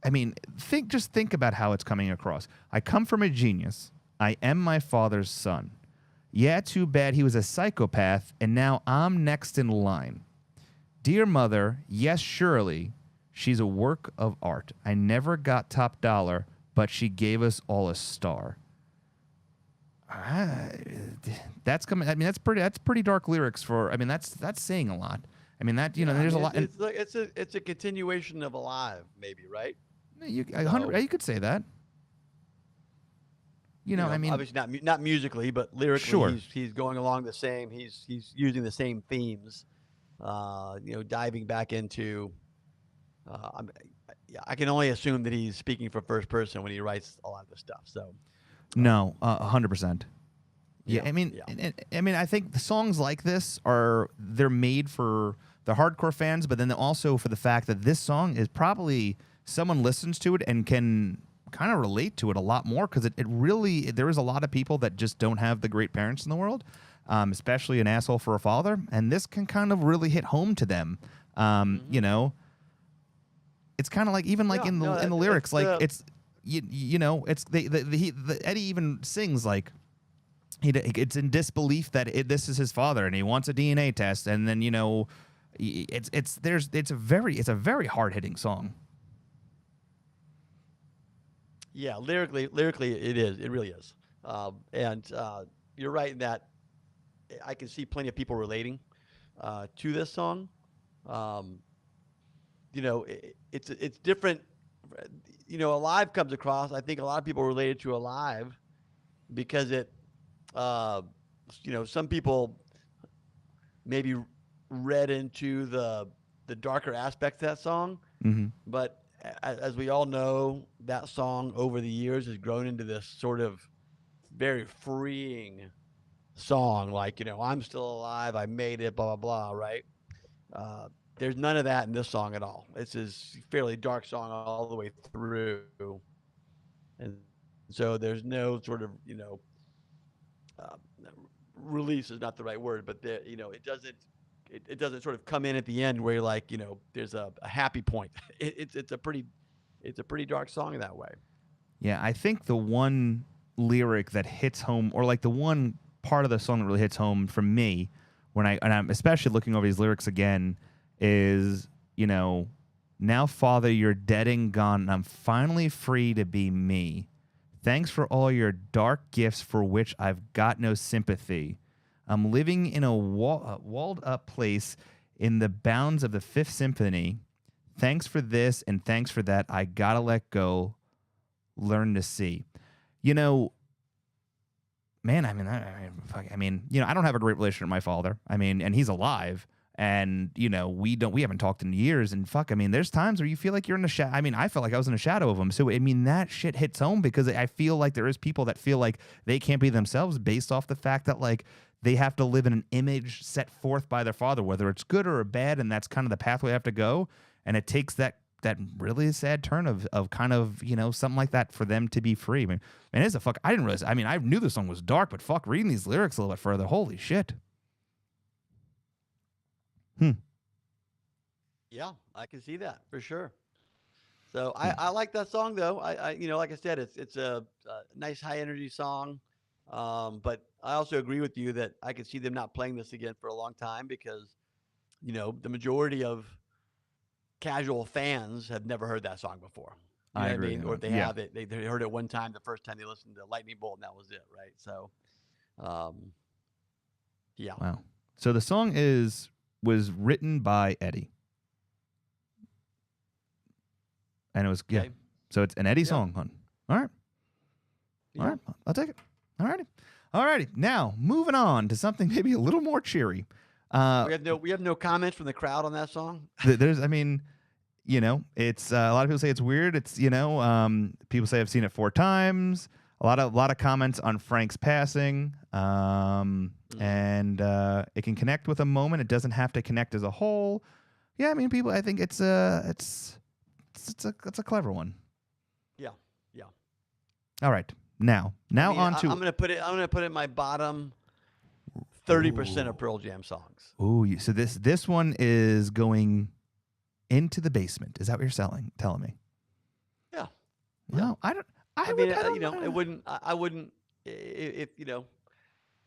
think about how it's coming across. I come from a genius. I am my father's son. Yeah, too bad he was a psychopath, and now I'm next in line. Dear mother, yes, surely, she's a work of art. I never got top dollar, but she gave us all a star. That's coming. That's pretty dark lyrics for. That's saying a lot. There's a lot. It's a continuation of Alive, maybe, right? You could say that. Obviously not musically, but lyrically, sure. He's going along the same. He's using the same themes. Diving back into. I can only assume that he's speaking for first person when he writes a lot of this stuff. So. No, 100%. Yeah, yeah. I think the songs like this they're made for the hardcore fans, but then also for the fact that this song is probably someone listens to it and can kind of relate to it a lot more, because there is a lot of people that just don't have the great parents in the world, especially an asshole for a father, and this can kind of really hit home to them. It's kind of like even like in the lyrics, it's. Eddie even sings like it's in disbelief that this is his father and he wants a DNA test, and then it's a very hard hitting song. Yeah, lyrically it really is, and you're right in that I can see plenty of people relating to this song. It's different. Alive comes across. I think a lot of people related to Alive because it, some people maybe read into the darker aspects of that song. Mm-hmm. But as we all know, that song over the years has grown into this sort of very freeing song. Like, I'm still alive. I made it, blah, blah, blah, right? There's none of that in this song at all. It's a fairly dark song all the way through. And so there's no sort of, release is not the right word, but it doesn't sort of come in at the end where you're like, there's a happy point. It's a pretty dark song in that way. Yeah, I think the one lyric that hits home, or like the one part of the song that really hits home for me, and I'm especially looking over these lyrics again, is, now Father, you're dead and gone, and I'm finally free to be me. Thanks for all your dark gifts for which I've got no sympathy. I'm living in a walled up place in the bounds of the Fifth Symphony. Thanks for this and thanks for that. I gotta let go, learn to see. Man, I don't have a great relationship with my father. And he's alive. And, we haven't talked in years, and there's times where you feel like you're in a shadow. I felt like I was in a shadow of him. So, that shit hits home, because I feel like there is people that feel like they can't be themselves based off the fact that, like, they have to live in an image set forth by their father, whether it's good or bad. And that's kind of the pathway they have to go. And it takes that really sad turn of kind of, something like that for them to be free. I didn't realize, I knew the song was dark, but reading these lyrics a little bit further, holy shit. Yeah, I can see that for sure. So I like that song though. Like I said, it's a nice high energy song. But I also agree with you that I could see them not playing this again for a long time because the majority of casual fans have never heard that song before. You know I what I agree mean? with Or you. if they Yeah. have it, they heard it one time the first time they listened to Lightning Bolt, and that was it, right? So, yeah. Wow. So the song was written by Eddie, and it was Okay. So it's an Eddie Yeah. song, hon. All right. Yeah. All right. I'll take it. All righty. All righty. Now moving on to something maybe a little more cheery. We have no comments from the crowd on that song. There's, I mean, it's a lot of people say it's weird. It's people say I've seen it 4 times. A lot of comments on Frank's passing. And it can connect with a moment. It doesn't have to connect as a whole. Yeah, I mean, people. I think it's a clever one. Yeah. All right, now on to. I'm gonna put it in my bottom 30% of Pearl Jam songs. Ooh, so this one is going into the basement. Is that what you're telling me? Yeah. No, I don't. I wouldn't if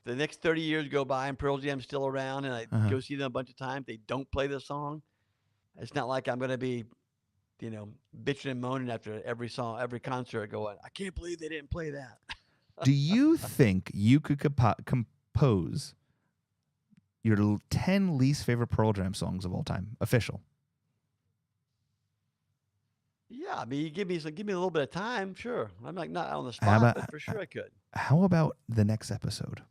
the next 30 years go by and Pearl Jam's still around and I go see them a bunch of times, they don't play this song. It's not like I'm going to be, bitching and moaning after every song, every concert going, I can't believe they didn't play that. Do you think you could compose your 10 least favorite Pearl Jam songs of all time? Official. Yeah, I mean, you give me a little bit of time, sure. I'm like not on the spot, but for sure I could. How about the next episode?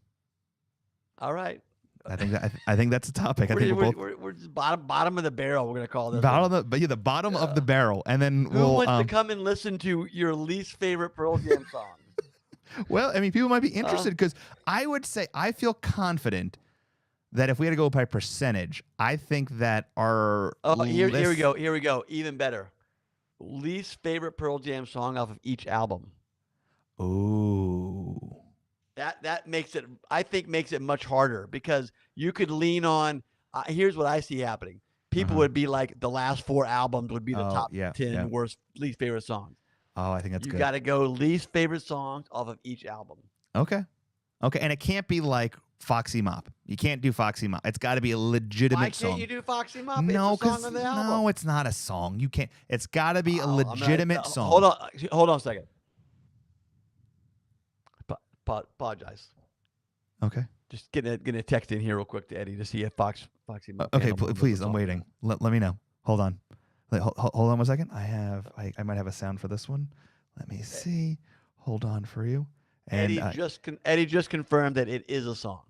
All right. I think that's a topic. We're just bottom of the barrel. We're gonna call this. The bottom of the barrel, and then who wants to come and listen to your least favorite Pearl Jam song? Well, I mean, people might be interested because I would say I feel confident that if we had to go by percentage, I think that our here we go. Even better. Least favorite Pearl Jam song off of each album. Ooh. That makes it much harder because you could lean on. Here's what I see happening. People would be like the last 4 albums would be the top 10 worst least favorite songs. Oh, I think that's good. You got to go least favorite songs off of each album. Okay, and it can't be like Foxy Mop. You can't do Foxy Mop. It's got to be a legitimate song. Why can't you do Foxy Mop? No, it's a song on the album. No, it's not a song. You can't. It's got to be a legitimate song. Hold on a second. Apologize. Okay. Just getting a text in here real quick to Eddie to see if Foxy Mop. Okay, please. I'm waiting. Let me know. Hold on. Hold on 1 second. I might have a sound for this one. Let me see. Hold on for you. And Eddie just confirmed that it is a song.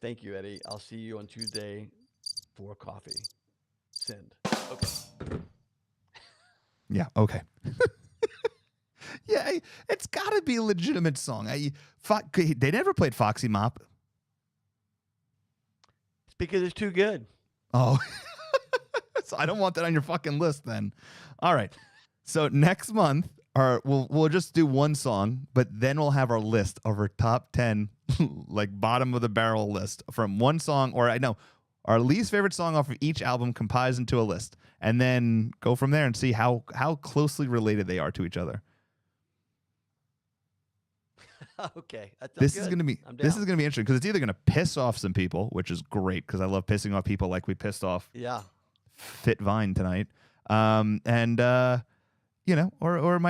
Thank you, Eddie. I'll see you on Tuesday for coffee. Send. Okay. Yeah. Okay. Yeah, it's got to be a legitimate song. They never played Foxy Mop. It's because it's too good. Oh, so I don't want that on your fucking list then. All right. So next month, we'll just do one song, but then we'll have our list of our top 10, like bottom of the barrel list from one song, or our least favorite song off of each album compiled into a list, and then go from there and see how closely related they are to each other. Okay, this is gonna be interesting because it's either gonna piss off some people, which is great because I love pissing off people like we pissed off Fit Vine tonight, or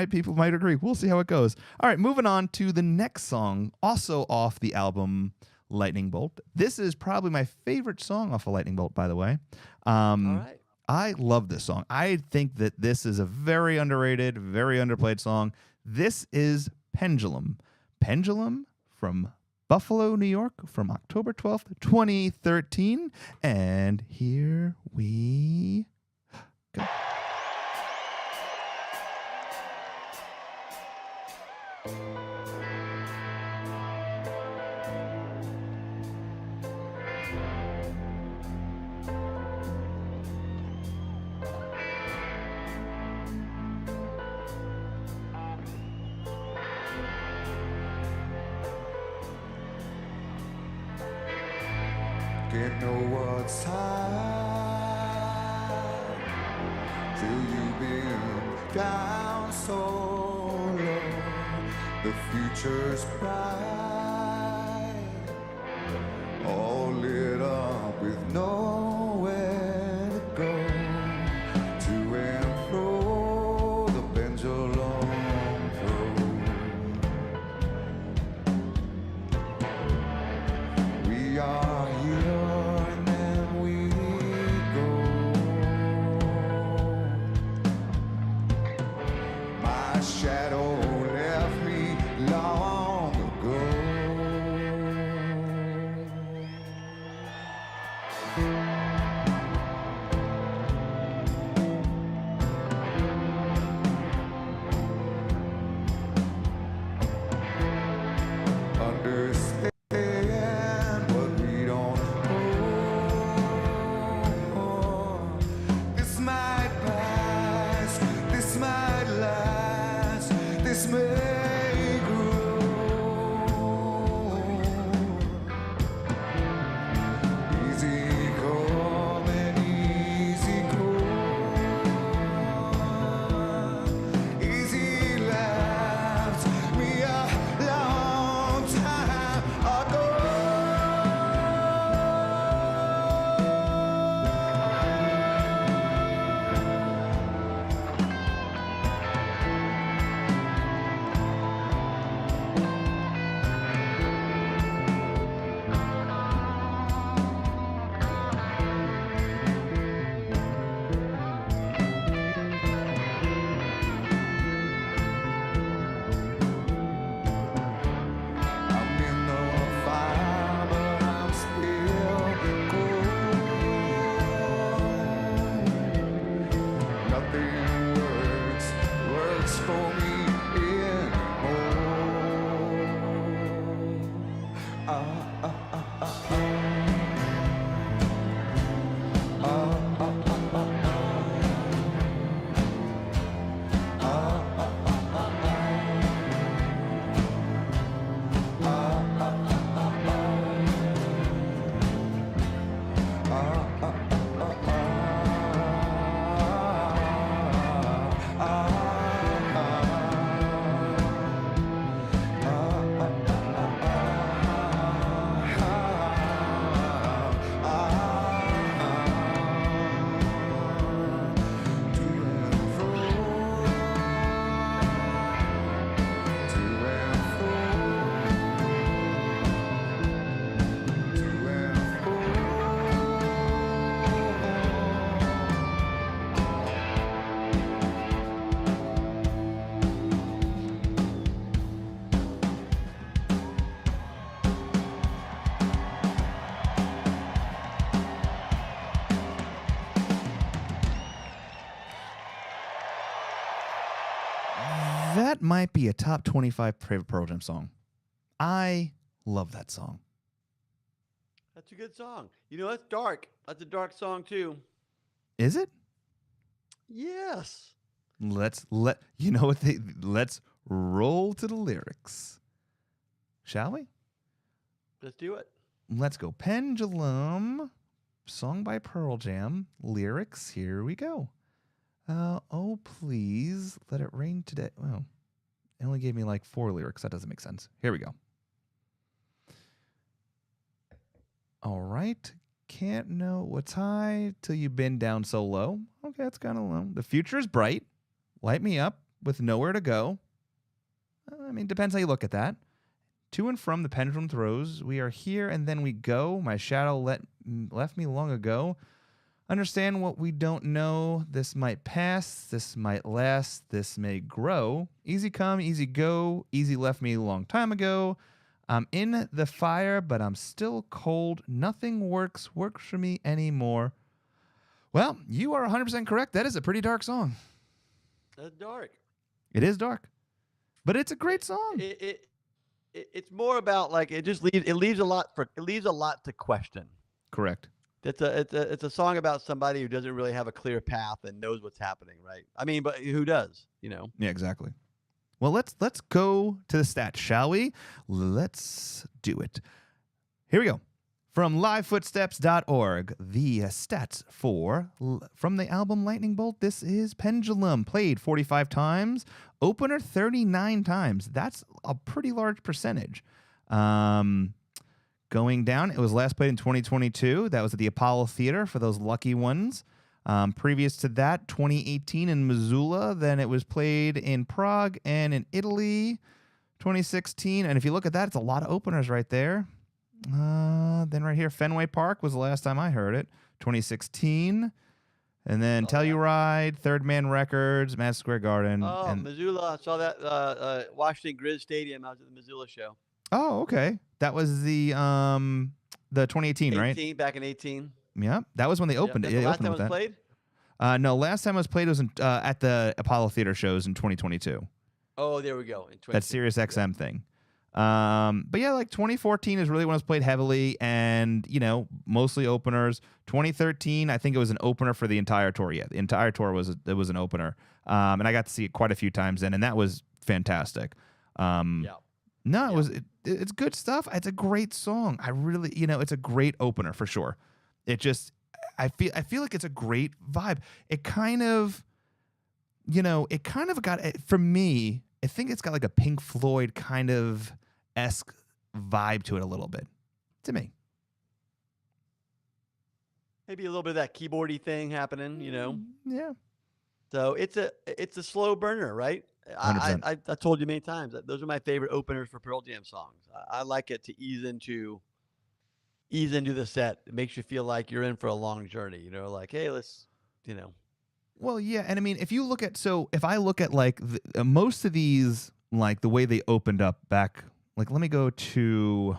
people might agree. We'll see how it goes. All right, moving on to the next song, also off the album Lightning Bolt. This is probably my favorite song off of Lightning Bolt, by the way. All right. I love this song. I think that this is a very underrated, very underplayed song. This is Pendulum. Pendulum from Buffalo, New York, from October 12th, 2013. And here we go. Can't know what's high Still you've been down so low. The future's bright, all lit up with nowhere to go. To and fro, the pendulum throws. We are here and then we go. My shadow left me long ago. Understand what we don't know. This might pass, this might last, this may grow. Easy come and easy go. Easy left me a long time ago. I'm in the fire, but I'm still cold. Nothing works for me anymore. That might be a top 25 favorite Pearl Jam song. I love that song. That's a good song. You know, that's dark. That's a dark song too. Is it? Yes. Let's roll to the lyrics. Shall we? Let's do it. Let's go. Pendulum, song by Pearl Jam. Lyrics, here we go. Oh, please, let it rain today. Oh, it only gave me like 4 lyrics. That doesn't make sense. Here we go. All right. Can't know what's high till you've been down so low. Okay, that's kind of low. The future is bright. Light me up with nowhere to go. I mean, depends how you look at that. To and from the pendulum throws. We are here and then we go. My shadow left me long ago. Understand what we don't know. This might pass. This might last. This may grow. Easy come, easy go. Easy left me a long time ago. I'm in the fire, but I'm still cold. Nothing works for me anymore. Well, you are 100% correct. That is a pretty dark song. That's dark. It is dark, but it's a great song. It's more about like it leaves a lot to question. Correct. It's a song about somebody who doesn't really have a clear path and knows what's happening, right? I mean, but who does, you know? Yeah, exactly. Well, let's go to the stats, shall we? Let's do it. Here we go. From livefootsteps.org, the stats from the album Lightning Bolt, this is Pendulum. Played 45 times, opener 39 times. That's a pretty large percentage. Going down, it was last played in 2022. That was at the Apollo Theater for those lucky ones. Previous to that, 2018 in Missoula. Then it was played in Prague and in Italy, 2016. And if you look at that, it's a lot of openers right there. Then right here, Fenway Park was the last time I heard it, 2016. And then Telluride, Third Man Records, Madison Square Garden. Oh, and Missoula. I saw that Washington Grizz Stadium. I was at the Missoula show. Oh, okay. That was the 2018, right? 18, back in 18. Yeah, that was when they opened it. The They last opened time with it was that. played? No, last time it was played was at the Apollo Theater shows in 2022. Oh, there we go. In That Sirius XM thing. But yeah, like 2014 is really when it was played heavily and, mostly openers. 2013, I think it was an opener for the entire tour. Yeah, the entire tour was an opener. And I got to see it quite a few times then, and that was fantastic. Yeah. No, it's good stuff. It's a great song. I really, it's a great opener for sure. It just, I feel like it's a great vibe. It kind of got, for me, I think it's got like a Pink Floyd kind of esque vibe to it a little bit, to me. Maybe a little bit of that keyboardy thing happening, Yeah. So it's a slow burner, right? 100%. I told you many times that those are my favorite openers for Pearl Jam songs. I like it to ease into the set. It makes you feel like you're in for a long journey. Like, hey, let's. Well, yeah, and I mean, if I look at like most of these, like the way they opened up back, like let me go to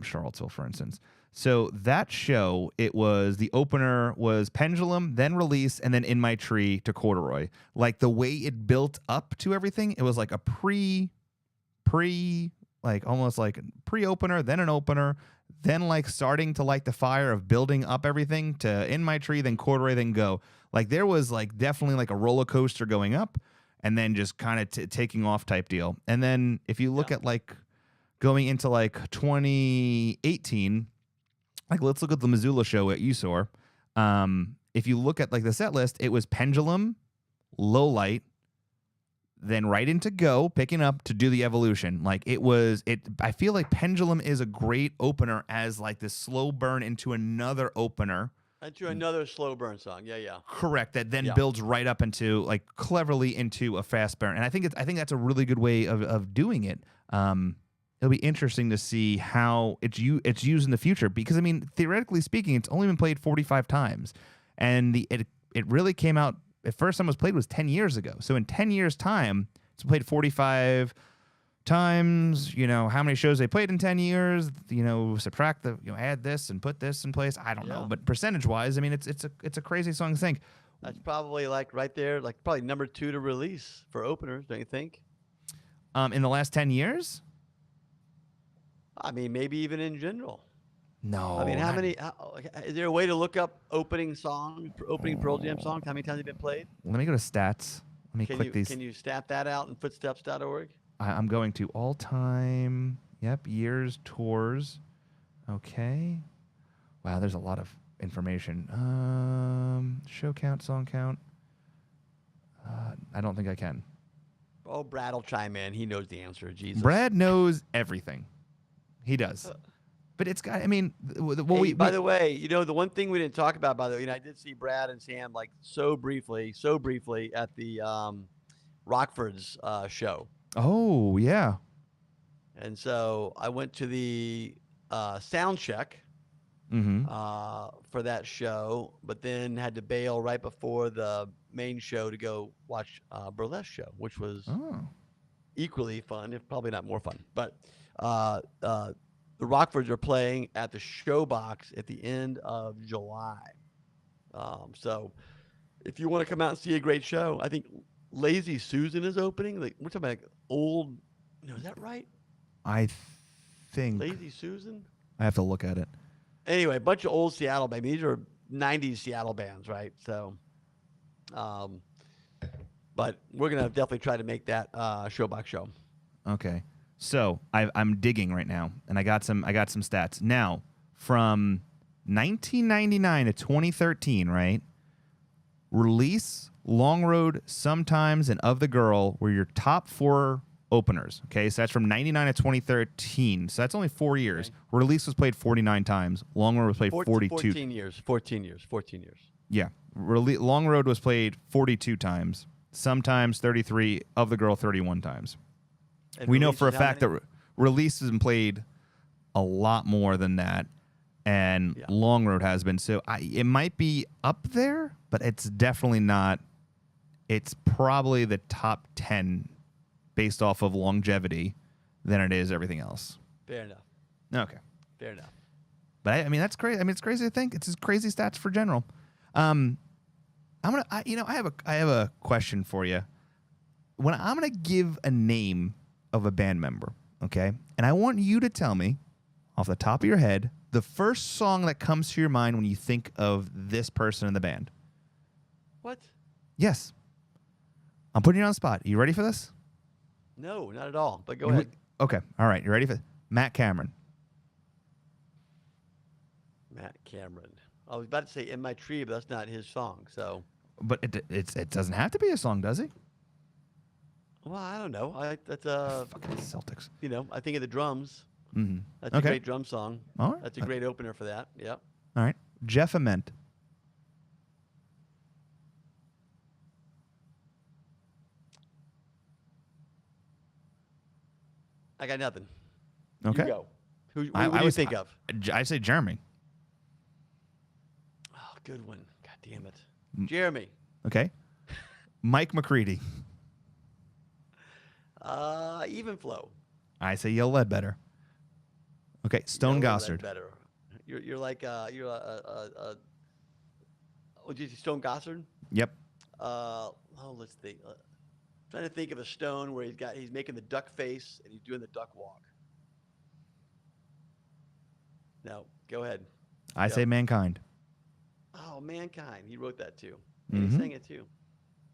Charlottesville, for instance. So that show, the opener was Pendulum, then Release, and then In My Tree to Corduroy. Like the way it built up to everything, it was like a like almost like pre-opener, then an opener, then like starting to light the fire of building up everything to In My Tree, then Corduroy, then Go. Like there was like definitely like a roller coaster going up and then just kind of taking off type deal. And then if you look at like going into like 2018, like let's look at the Missoula show at USOR. If you look at like the set list, it was Pendulum, Low Light, then right into Go, picking up to do the Evolution. Like I feel like Pendulum is a great opener as like this slow burn into another opener. Into another slow burn song. Yeah. Correct. That then builds right up into like cleverly into a fast burn. And I think that's a really good way of doing it. It'll be interesting to see how it's used in the future because I mean, theoretically speaking, it's only been played 45 times, and it really came out. The first time it was played was 10 years ago. So in 10 years' time, it's played 45 times. How many shows they played in 10 years? Subtract add this and put this in place. I don't know, but percentage-wise, I mean, it's a crazy song to think. That's probably like right there, like probably number 2 to Release for openers, don't you think? In the last 10 years. I mean, maybe even in general. No. I mean, is there a way to look up opening Pearl Jam songs? How many times they've been played? Let me go to stats. Let me click these. Can you stat that out in footsteps.org? I'm going to all time. Yep. Years, tours. Okay. Wow. There's a lot of information. Show count, song count. I don't think I can. Oh, Brad will chime in. He knows the answer. Jesus. Brad knows everything. He does. But it's got, I mean, by the way, the one thing we didn't talk about, by the way, I did see Brad and Sam like so briefly at the Rockford's show. Oh, yeah. And so I went to the sound check for that show, but then had to bail right before the main show to go watch Burlesque show, which was equally fun, if probably not more fun. But the Rockfords are playing at the Showbox at the end of July. So if you want to come out and see a great show, I think Lazy Susan is opening. Like we're talking about like old. Is that right? I think Lazy Susan. I have to look at it. Anyway, a bunch of old Seattle bands. These are 90s Seattle bands, right? So, but we're gonna definitely try to make that Showbox show. Okay. So I'm digging right now, and I got some stats now from 1999 to 2013, right? Release, Long Road, Sometimes, and Of the Girl were your top 4 openers. Okay, so that's from 99 to 2013. So that's only 4 years. Okay. Release was played 49 times. Long Road was played 42. 14 years. 14 years. 14 years. Yeah. Long Road was played 42 times. Sometimes 33. Of the Girl 31 times. And We know Release for a is how fact many? that Release has been played a lot more than that. And Yeah. Long Road has been. So it might be up there, but it's definitely not. It's probably the top 10 based off of longevity than it is everything else. Fair enough. Okay. Fair enough. But I mean, that's crazy. I mean, it's crazy to think. It's just crazy stats for general. I have a question for you. When I'm gonna give a name of a band member, okay, and I want you to tell me off the top of your head the first song that comes to your mind when you think of this person in the band. What? Yes. I'm putting you on the spot. You ready for this? No, not at all. But go ahead. Okay. All right. You ready for Matt Cameron? Matt Cameron. I was about to say "In My Tree," but that's not his song. So, But it doesn't have to be a song, does it? well, I don't know. That's Fucking Celtics. I think of the drums. Mm-hmm. That's a Okay. great drum song. All right. That's a great opener for that. Yep. All right. Jeff Ament. I got nothing. Okay. You go. Who do I you was- think of? I say Jeremy. Oh, good one. God damn it. Jeremy. Okay. Mike McCready. Even flow. I say Yell Ledbetter. Okay. Stone Gossard. Better. You're like did you say Stone Gossard? Yep. Let's think. Trying to think of a Stone where he's making the duck face and he's doing the duck walk. No, go ahead. I Yep. say Mankind. Oh, Mankind. He wrote that too. And he Mhm. sang it too.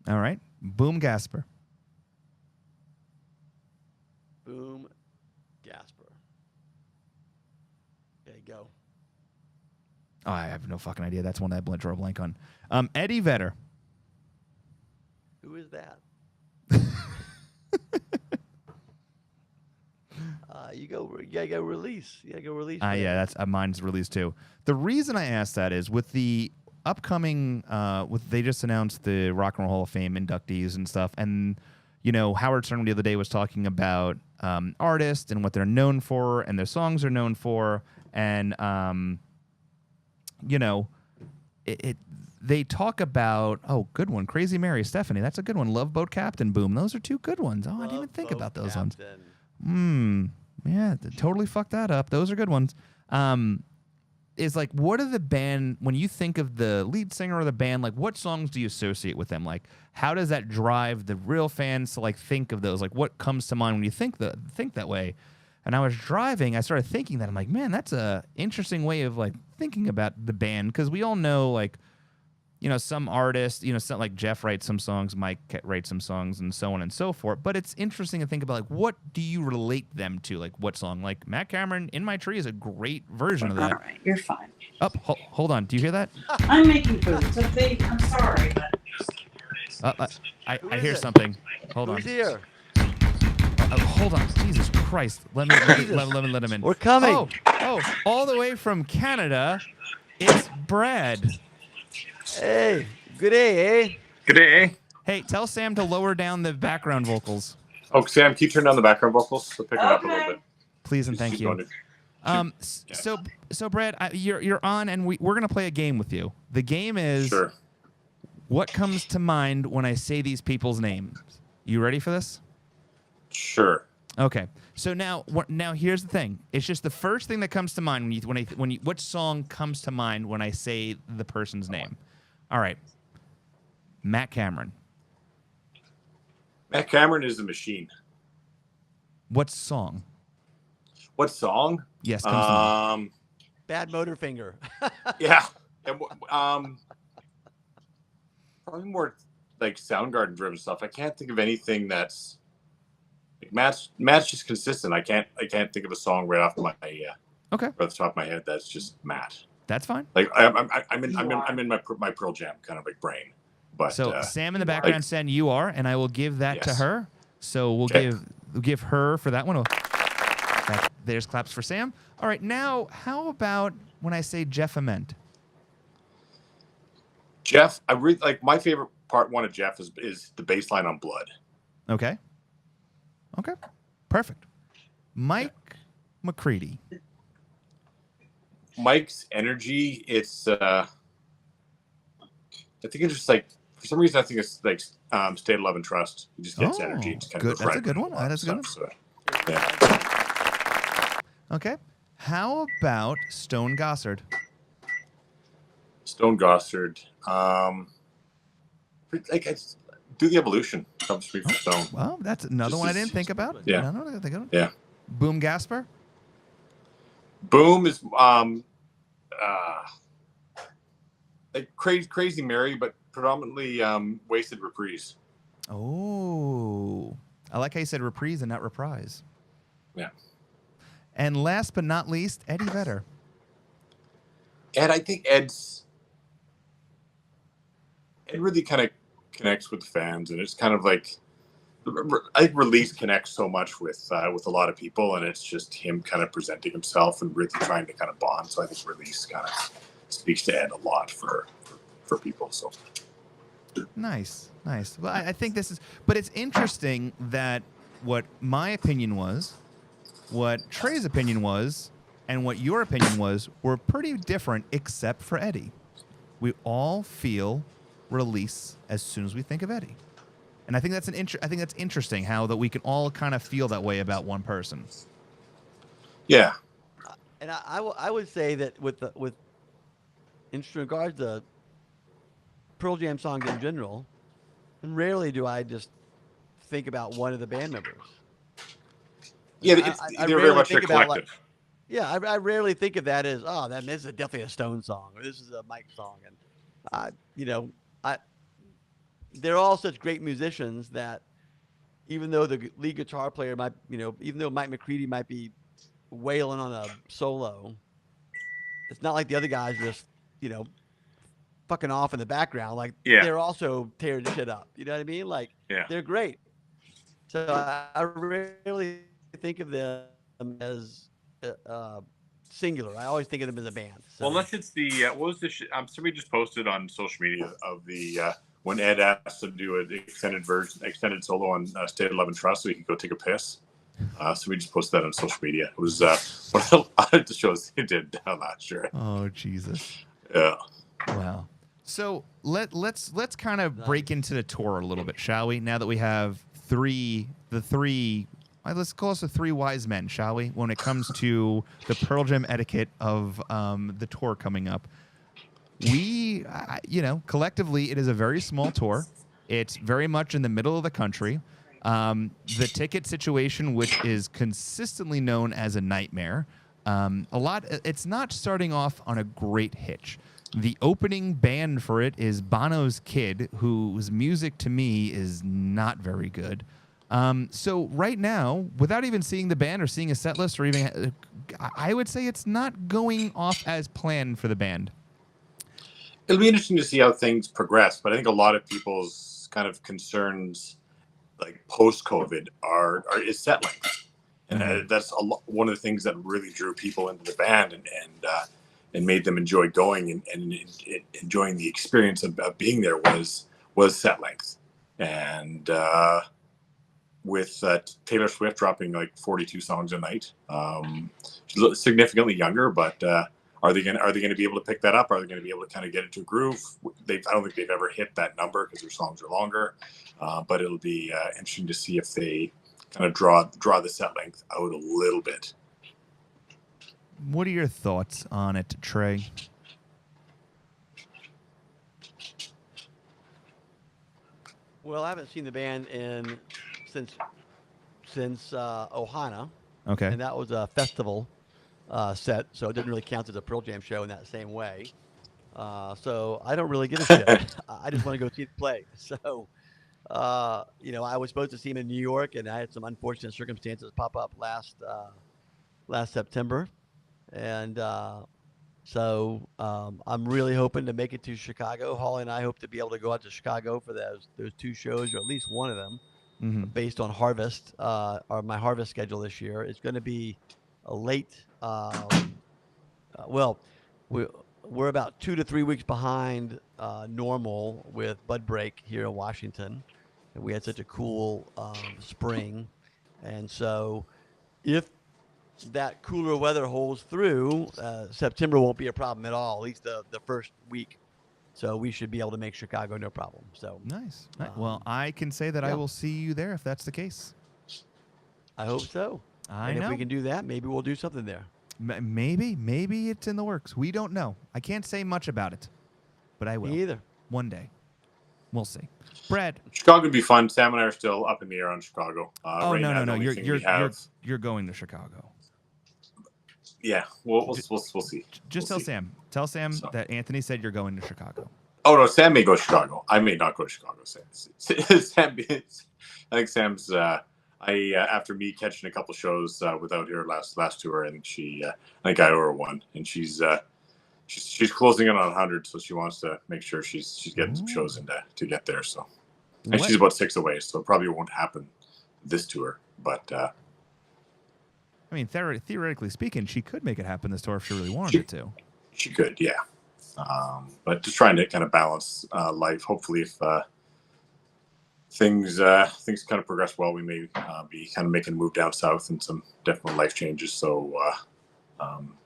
All right. Boom Gasper. Boom Gasper. Okay, go. Oh, I have no fucking idea. That's one that I drew a blank on. Eddie Vedder. Who is that? You gotta go release. You gotta go release. for Yeah, that. that's mine's released too. The reason I asked that is with the upcoming, they just announced the Rock and Roll Hall of Fame inductees and stuff, and Howard Stern the other day was talking about artists and what they're known for and their songs are known for, and they talk about good one, Crazy Mary, Stephanie, that's a good one, Love Boat Captain, Boom, those are 2 good ones. I didn't even think Love about Boat those ones. Captain. Yeah, totally fucked that up. Those are good ones. Is like, what are the band, when you think of the lead singer of the band, like what songs do you associate with them? Like, how does that drive the real fans to like think of those? Like, what comes to mind when you think that way? And I was driving, I started thinking that. I'm like, man, that's a interesting way of like thinking about the band, because we all know like, some artists, some, like Jeff writes some songs, Mike writes some songs, and so on and so forth. But it's interesting to think about, like, what do you relate them to? Like, what song? Like, Matt Cameron, In My Tree is a great version of that. All right, you're fine. Oh, hold on. Do you hear that? I'm making food, so I'm sorry, but I Who hear is it? something. Hold on. Who's here? Hold on. Jesus Christ. Let him in. We're coming. Oh, all the way from Canada, it's Brad. Hey, good day, eh? Good day. Hey, tell Sam to lower down the background vocals. Oh, Sam, can you turn down the background vocals? We'll pick it up a little bit. Please and thank Keep you. going. So Brad, you're on, and we're gonna play a game with you. The game is Sure. what comes to mind when I say these people's names. You ready for this? Sure. Okay. So now here's the thing. It's just the first thing that comes to mind when you what song comes to mind when I say the person's name. All right. Matt Cameron. Matt Cameron is a machine. What song? What song? Yes, comes to mind. Bad Motor Finger. Yeah. And, probably more like Soundgarden driven stuff. I can't think of anything that's like Matt's just consistent. I can't think of a song right off my Okay, Off the top of my head, that's just Matt. that's fine. Like I'm You are. in my Pearl Jam kind of like brain. But So Sam in the You are. background saying you are, and I will give that to Yes. her. So we'll Okay. give her for that one. There's claps for Sam. All right, now how about when I say Jeff Ament? Jeff, I really like my favorite part one of Jeff is the bass line on Blood. Okay. Okay. Perfect. Mike McCready. Mike's energy, it's I think it's just like for some reason I think it's like State of Love and Trust. He just gets energy. It just kind good. of goes That's right a good into one. a lot of That's a good stuff, one. So, yeah. Okay. How about Stone Gossard? Stone Gossard. Like it's Do the Evolution comes to me from Stone. Well, that's another Just one I as- didn't think about. Yeah. No, I didn't think of. Yeah. Boom Gasper. Boom is like Crazy Mary, but predominantly Wasted Reprise. Oh, I like how you said reprise and not reprise. Yeah. And last but not least, Eddie Vedder. Ed, I think Ed really kind of connects with the fans, and it's kind of like I think Release connects so much with a lot of people, and it's just him kind of presenting himself and really trying to kind of bond. So I think Release kind of speaks to Ed a lot for people. So Nice. Well, I think this is, but it's interesting that what my opinion was, what Trey's opinion was, and what your opinion was were pretty different, except for Eddie. We all feel Release as soon as we think of Eddie, and I think that's I think that's interesting how that we can all kind of feel that way about one person. yeah, And I would say that with in regards to Pearl Jam songs in general, and rarely do I just think about one of the band members. yeah, I they're very rarely much a think about, collective. Yeah, I rarely think of that as, oh, this is definitely a Stone song, or this is a Mike song, and they're all such great musicians that even though the lead guitar player might, even though Mike McCready might be wailing on a solo, it's not like the other guys just, fucking off in the background. Like they're also tearing shit up. You know what I mean? Like they're great. So I rarely think of them as singular. I always think of them as a band. So. Well, unless it's the what was the somebody just posted on social media of the when Ed asked to do an extended solo on State of Love and Trust, so he could go take a piss. So we just posted that on social media. It was one of the shows they did last year. Oh Jesus! Yeah. Wow. So let's kind of break into the tour a little bit, shall we? Now that we have let's call us the three wise men, shall we? When it comes to the Pearl Jam etiquette of the tour coming up, we, collectively, it is a very small tour. It's very much in the middle of the country. The ticket situation, which is consistently known as a nightmare, it's not starting off on a great hitch. The opening band for it is Bono's Kid, whose music to me is not very good. So right now, without even seeing the band or seeing a set list or even, I would say it's not going off as planned for the band. It'll be interesting to see how things progress, but I think a lot of people's kind of concerns, like post-COVID, is set length, and that's one of the things that really drew people into the band and made them enjoy going and enjoying the experience of being there was set length, and with Taylor Swift dropping like 42 songs a night, she's significantly younger, but. Are they going to be able to pick that up? Are they going to be able to kind of get into a groove? I don't think they've ever hit that number because their songs are longer. But it'll be interesting to see if they kind of draw the set length out a little bit. What are your thoughts on it, Trey? Well, I haven't seen the band since Ohana. Okay. And that was a festival set, so it didn't really count as a Pearl Jam show in that same way. So I don't really give a shit. I just want to go see the play. So, I was supposed to see him in New York, and I had some unfortunate circumstances pop up last September, And so I'm really hoping to make it to Chicago. Holly and I hope to be able to go out to Chicago for those two shows, or at least one of them, Mm-hmm. based on Harvest or my Harvest schedule this year. It's going to be a late. Well, we we're about 2 to 3 weeks behind normal with Bud Break here in Washington, and we had such a cool spring, and so if that cooler weather holds through, September won't be a problem at all. At least the first week, so we should be able to make Chicago no problem. So Nice. Well, I can say that I yeah. will see you there if that's the case. I hope so. I And know. if we can do that, maybe we'll do something there. Maybe it's in the works. We don't know. I can't say much about it, but I will. Me either. One day. We'll see. Brad. Chicago would be fun. Sam and I are still up in the air on Chicago. Oh right no, now, no, the no! only thing we have, You're going to Chicago. Yeah, we'll see. Just We'll tell see. Sam So. that Anthony said you're going to Chicago. Oh no, Sam may go to Chicago. I may not go to Chicago. Sam, I think Sam's. After me catching a couple shows without her last tour, and I think I owe her one, and she's closing in on 100, so she wants to make sure she's getting some shows in to get there. So, and she's about 6 away, so it probably won't happen this tour. But I mean, theoretically speaking, she could make it happen this tour if she really wanted it to. She could, yeah. But just trying to kind of balance life. Hopefully, if things kind of progress well, we may be kind of making a move down south and some definite life changes. So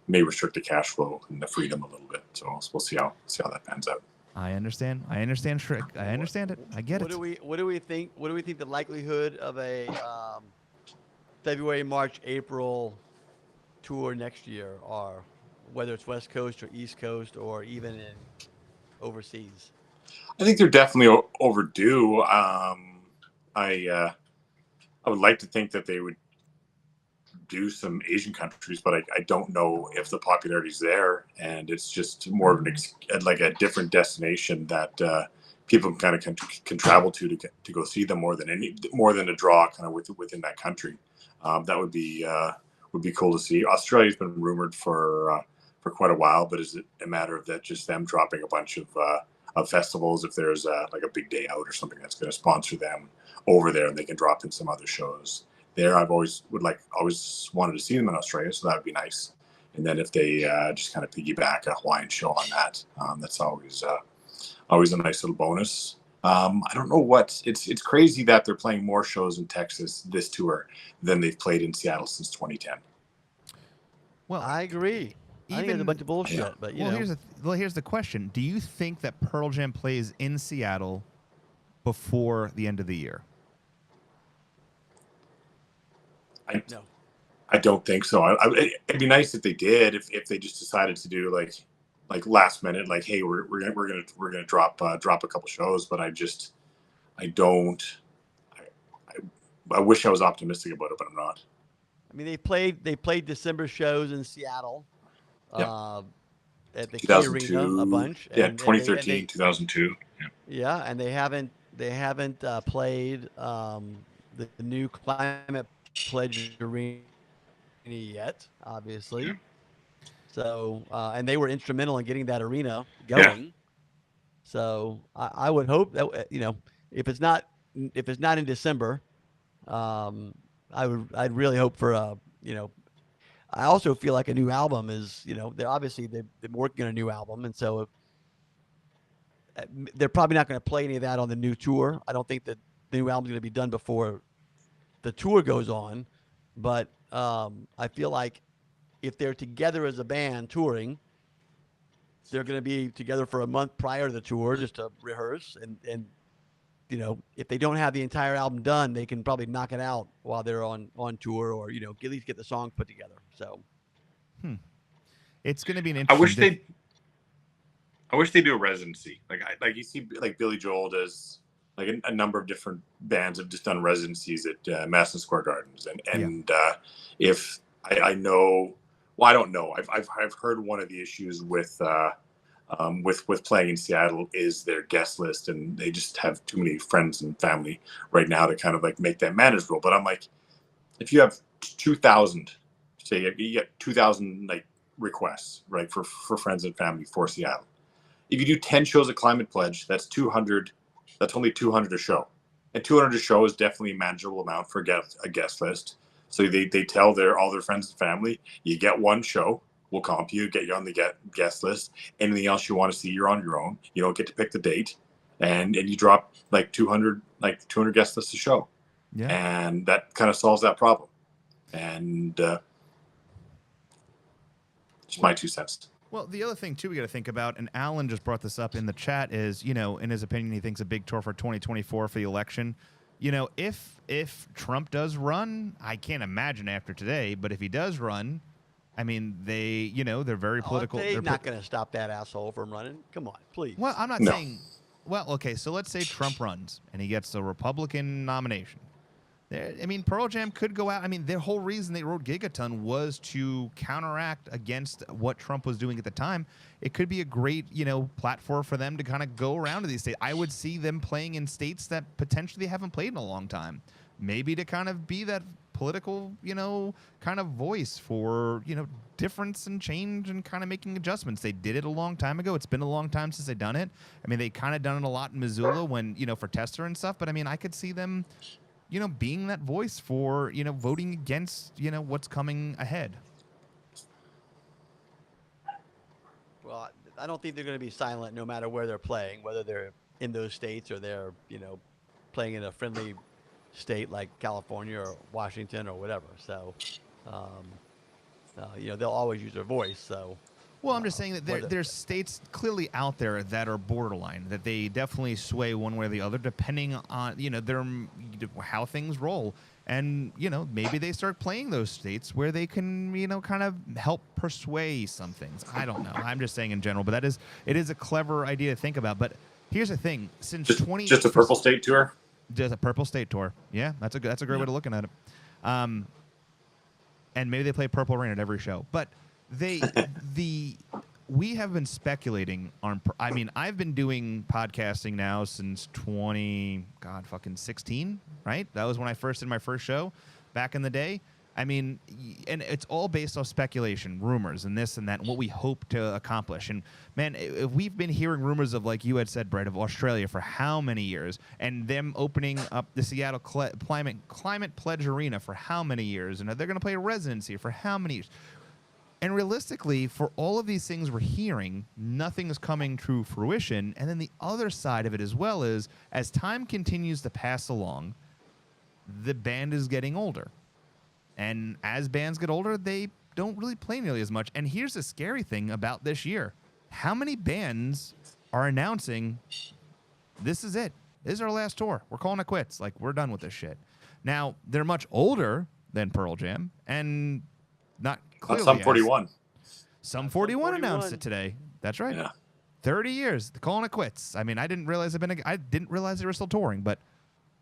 may restrict the cash flow and the freedom a little bit. So we'll see how that pans out. I understand, Shrek. I understand it. I get it. What do we think? What do we think the likelihood of a February, March, April tour next year are? Whether it's West Coast or East Coast or even in overseas? I think they're definitely overdue. I would like to think that they would do some Asian countries, but I don't know if the popularity's there, and it's just more of like a different destination that people kind of can travel to go see them more than a draw kind of within that country. That would be cool to see. Australia's been rumored for quite a while, but is it a matter of that just them dropping a bunch of festivals if there's like a big day out or something that's going to sponsor them over there, and they can drop in some other shows there. I've always wanted to see them in Australia, so that would be nice. And then if they just kind of piggyback a Hawaiian show on that, that's always a nice little bonus. I don't know it's crazy that they're playing more shows in Texas this tour than they've played in Seattle since 2010. Well, I agree. I think it's a bunch of bullshit, yeah. But here's the question: do you think that Pearl Jam plays in Seattle before the end of the year? No, I don't think so. It'd be nice if they did. If they just decided to do like last minute, like, hey, we're gonna drop a couple shows. But I wish I was optimistic about it, but I'm not. I mean, they played December shows in Seattle. Yep. At the Key Arena a bunch. Yeah, 2013, 2002. Yeah, and they haven't played the new Climate Pledge Arena yet, obviously. So, and they were instrumental in getting that arena going. Yeah. So I would hope that if it's not in December, I'd really hope for I also feel like a new album is, they're working on a new album. And so they're probably not going to play any of that on the new tour. I don't think that the new album's going to be done before the tour goes on. But I feel like if they're together as a band touring, they're going to be together for a month prior to the tour just to rehearse. And if they don't have the entire album done, they can probably knock it out while they're on tour, or at least get the songs put together. So, it's going to be an interesting. I wish they do a residency. Like you see, like Billy Joel does. Like a number of different bands have just done residencies at Madison Square Gardens, and if I know, well, I don't know. I've heard one of the issues with playing in Seattle is their guest list, and they just have too many friends and family right now to kind of like make that manageable. But I'm like, if you have 2,000, say you get 2,000 like requests, right, for friends and family for Seattle. If you do 10 shows at Climate Pledge, that's 200. That's only 200 a show. And 200 a show is definitely a manageable amount for a guest list. So they tell all their friends and family, you get one show, we'll comp you, get you on the guest list. Anything else you want to see, you're on your own. You don't get to pick the date. And you drop like 200 guest lists a show. Yeah. And that kind of solves that problem. And just my 2 cents. Well, the other thing, too, we got to think about, and Alan just brought this up in the chat, is, in his opinion, he thinks a big tour for 2024 for the election. If Trump does run, I can't imagine after today, but if he does run, I mean, they're very political. They're not going to stop that asshole from running. Come on, please. Well, I'm not saying, okay, so let's say Trump runs and he gets a Republican nomination. I mean, Pearl Jam could go out. I mean, the whole reason they wrote Gigaton was to counteract against what Trump was doing at the time. It could be a great, platform for them to kind of go around to these states. I would see them playing in states that potentially haven't played in a long time. Maybe to kind of be that political, kind of voice for, difference and change and kind of making adjustments. They did it a long time ago. It's been a long time since they've done it. I mean, they kind of done it a lot in Missoula when, for Tester and stuff. But, I mean, I could see them being that voice for, voting against, what's coming ahead. Well, I don't think they're going to be silent no matter where they're playing, whether they're in those states or they're, playing in a friendly state like California or Washington or whatever. So, they'll always use their voice. So. Well, I'm just saying that there's states clearly out there that are borderline, that they definitely sway one way or the other, depending on, how things roll. And, maybe they start playing those states where they can, kind of help persuade some things. I don't know. I'm just saying in general, but it is a clever idea to think about. But here's the thing. Since just a Purple State tour? Just a Purple State tour. Yeah, that's a great way of looking at it. And maybe they play Purple Rain at every show. But we have been speculating on. I mean, I've been doing podcasting now since 16, right? That was when I first did my first show back in the day. I mean, and it's all based off speculation, rumors, and this and that, and what we hope to accomplish. And man, if we've been hearing rumors of, like you had said, Brett, of Australia for how many years, and them opening up the Seattle Climate Pledge Arena for how many years, and they're going to play a residency for how many years. And realistically, for all of these things we're hearing, nothing is coming to fruition. And then the other side of it as well is, as time continues to pass along, the band is getting older. And as bands get older, they don't really play nearly as much. And here's the scary thing about this year. How many bands are announcing, this is it. This is our last tour. We're calling it quits. Like, we're done with this shit. Now, they're much older than Pearl Jam, and not clearly. Some 41. Some 41 announced it today. That's right. Yeah. 30 years, calling it quits. I mean, I didn't realize they were still touring, but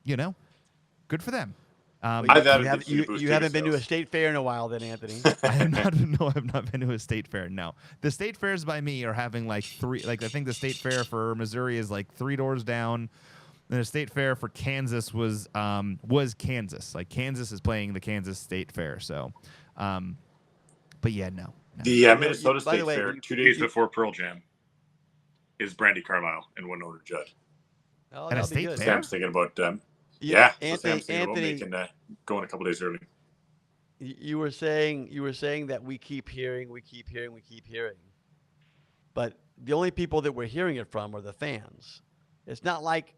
good for them. You haven't been to a state fair in a while, then, Anthony. I have not been to a state fair. No, the state fairs by me are having like three. Like, I think the state fair for Missouri is like 3 doors down. And the state fair for Kansas was Kansas. Like, Kansas is playing the Kansas State Fair. So, but yeah, no. The Minnesota State Fair, 2 days before Pearl Jam, is Brandy Carlisle and Winona Judd. Oh, and a state fair? Sam's thinking about Sam's thinking about making going a couple days early. You were saying that we keep hearing, but the only people that we're hearing it from are the fans. It's not like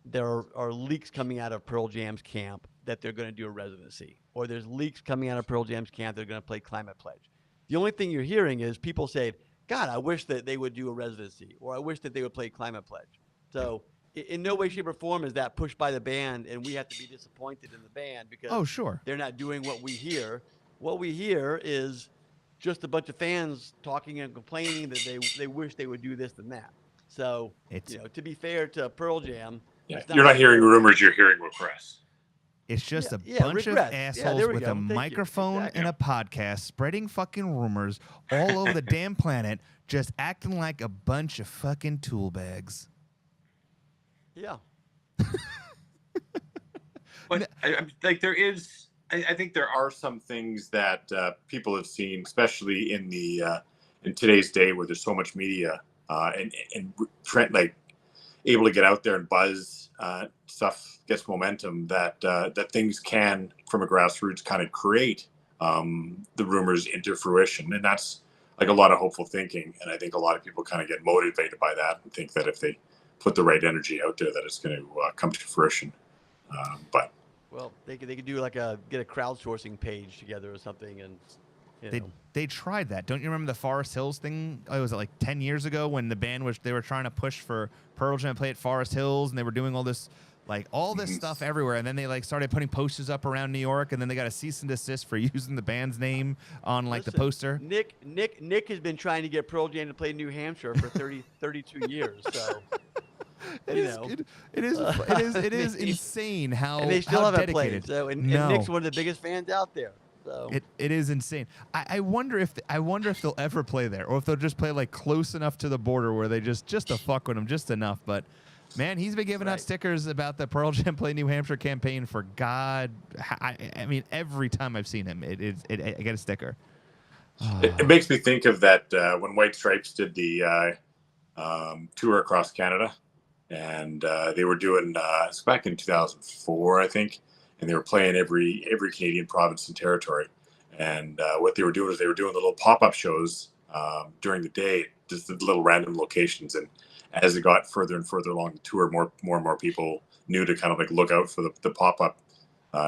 there are leaks coming out of Pearl Jam's camp that they're going to do a residency, or there's leaks coming out of Pearl Jam's camp they're going to play Climate Pledge. The only thing you're hearing is people saying, God, I wish that they would do a residency, or I wish that they would play Climate Pledge. So in no way, shape, or form is that pushed by the band, and we have to be disappointed in the band because they're not doing what we hear. What we hear is just a bunch of fans talking and complaining that they wish they would do this and that. So, to be fair to Pearl Jam, you're not hearing rumors, you're hearing requests. It's just a bunch of assholes with a microphone and a podcast spreading fucking rumors all over the damn planet, just acting like a bunch of fucking tool bags. Yeah. But like there is I think there are some things that people have seen, especially in today's day where there's so much media and Trent like able to get out there and buzz stuff gets momentum that things can from a grassroots kind of create the rumors into fruition, and that's like a lot of hopeful thinking. And I think a lot of people kind of get motivated by that and think that if they put the right energy out there, that it's going to come to fruition. But Well, they could do like get a crowdsourcing page together or something, and They tried that. Don't you remember the Forest Hills thing? Oh, was it like 10 years ago when the band they were trying to push for Pearl Jam to play at Forest Hills, and they were doing all this stuff everywhere, and then they like started putting posters up around New York, and then they got a cease and desist for using the band's name on like the poster. Nick has been trying to get Pearl Jam to play New Hampshire for 32 years. So it is insane how and they still how haven't dedicated. played. So and Nick's one of the biggest fans out there. So it is insane. I wonder if they'll ever play there, or if they'll just play like close enough to the border where they just to fuck with them just enough. But man, he's been giving out stickers about the Pearl Jam Play New Hampshire campaign for God. I mean, every time I've seen him, I get a sticker. It makes me think of that when White Stripes did the tour across Canada, and they were doing it's back in 2004, I think, and they were playing every Canadian province and territory. And what they were doing is they were doing little pop-up shows during the day, just at little random locations. And as it got further and further along the tour, more and more people knew to kind of like look out for the pop-up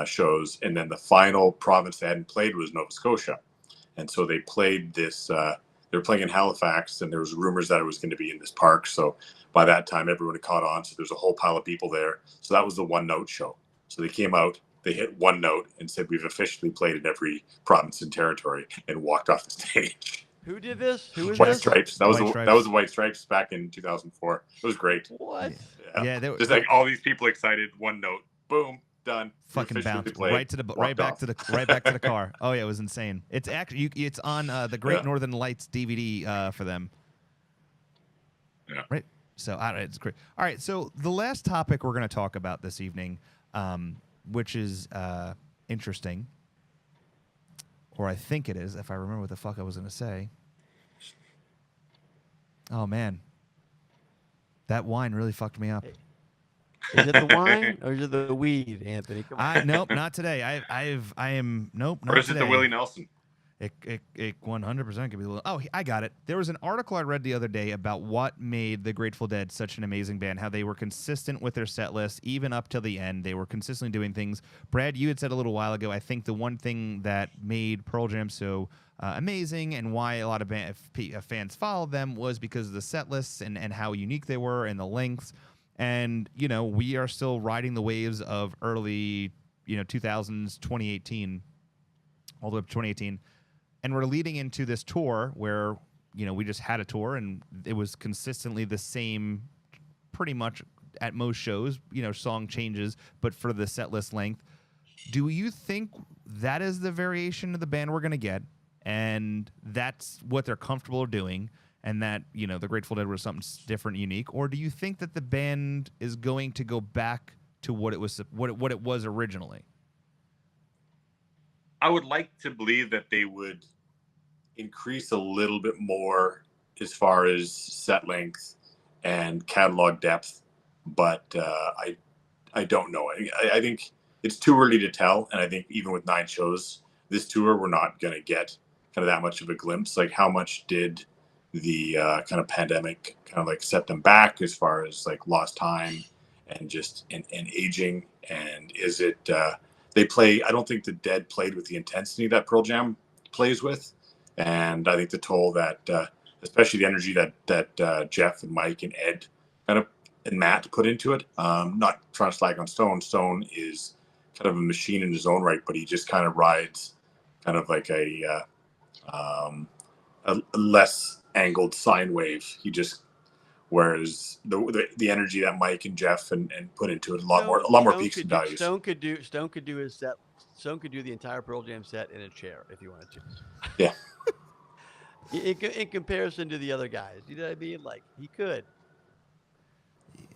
shows. And then the final province they hadn't played was Nova Scotia. And so they played this, they were playing in Halifax, and there was rumors that it was going to be in this park. So by that time, everyone had caught on. So there's a whole pile of people there. So that was the one note show. So they came out, they hit one note and said, "We've officially played in every province and territory," and walked off the stage. who did this? Who was White this? Stripes. That was the White Stripes back in 2004. It was great. What? Yeah, just like all these people excited. One note, boom, done. Fucking bounce right back to the car. Oh yeah, it was insane. It's actually it's on the Great Northern Lights DVD for them. Yeah. Right. So it's great. All right. So the last topic we're going to talk about this evening, which is interesting, or I think it is, if I remember what the fuck I was going to say. Oh man, that wine really fucked me up. Is it the wine or is it the weed, Anthony? Come on. Nope, not today. I am nope. Not Or is today. it the Willie Nelson? It 100% could be a little. Oh, I got it. There was an article I read the other day about what made the Grateful Dead such an amazing band. How they were consistent with their set list, even up till the end. They were consistently doing things. Brad, you had said a little while ago, I think the one thing that made Pearl Jam so amazing and why a lot of fans followed them was because of the set lists and how unique they were and the lengths. And, we are still riding the waves of early, 2000s, 2018, all the way up to 2018. And we're leading into this tour where, we just had a tour and it was consistently the same pretty much at most shows, song changes, but for the set list length. Do you think that is the variation of the band we're going to get? And that's what they're comfortable doing? And that, the Grateful Dead was something different, unique? Or do you think that the band is going to go back to what it was originally? I would like to believe that they would increase a little bit more as far as set length and catalog depth, but I don't know. I think it's too early to tell, and I think even with 9 shows this tour, we're not going to get kind of that much of a glimpse. Like, how much did the kind of pandemic kind of like set them back as far as like lost time and just and aging? And is it they play? I don't think the Dead played with the intensity that Pearl Jam plays with, and I think the toll that especially the energy that Jeff and Mike and Ed and Matt put into it. Not trying to slag on Stone. Stone is kind of a machine in his own right, but he just kind of rides kind of like a less angled sine wave. He just, whereas the energy that Mike and Jeff and put into it, a lot more peaks and valleys. Stone could do his set. Stone could do the entire Pearl Jam set in a chair if he wanted to. Yeah. In comparison to the other guys, you know what I mean? Like, he could.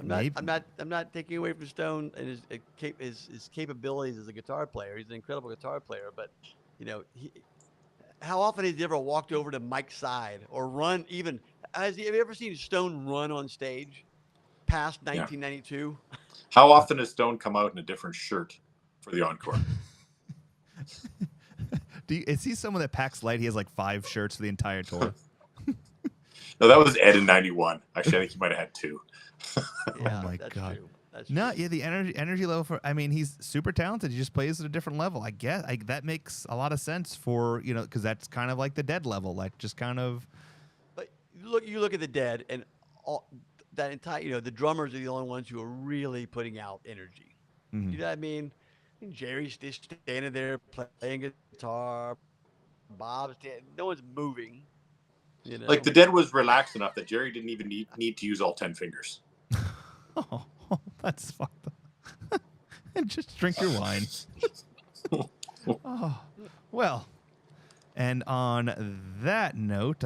Maybe. I'm not taking away from Stone and his capabilities as a guitar player. He's an incredible guitar player, but you know, how often has he ever walked over to Mike's side or run even? Have you ever seen Stone run on stage past Yeah. 1992? How often does Stone come out in a different shirt for the encore? Is he someone that packs light? He has like 5 shirts for the entire tour. No, that was Ed in '91. Actually, I think he might have had 2. Yeah, my that's God. true. That's No, true. yeah, the energy level for. I mean, he's super talented. He just plays at a different level. I guess that makes a lot of sense for because that's kind of like the Dead level, like just kind of. But you look at the Dead and all that entire, the drummers are the only ones who are really putting out energy. Mhm. You know what I mean? Jerry's just standing there playing guitar. Bob's no one's moving. Like the Dead was relaxed enough that Jerry didn't even need to use all 10 fingers. Oh, that's fucked up. And just drink your wine. Oh, well. And on that note,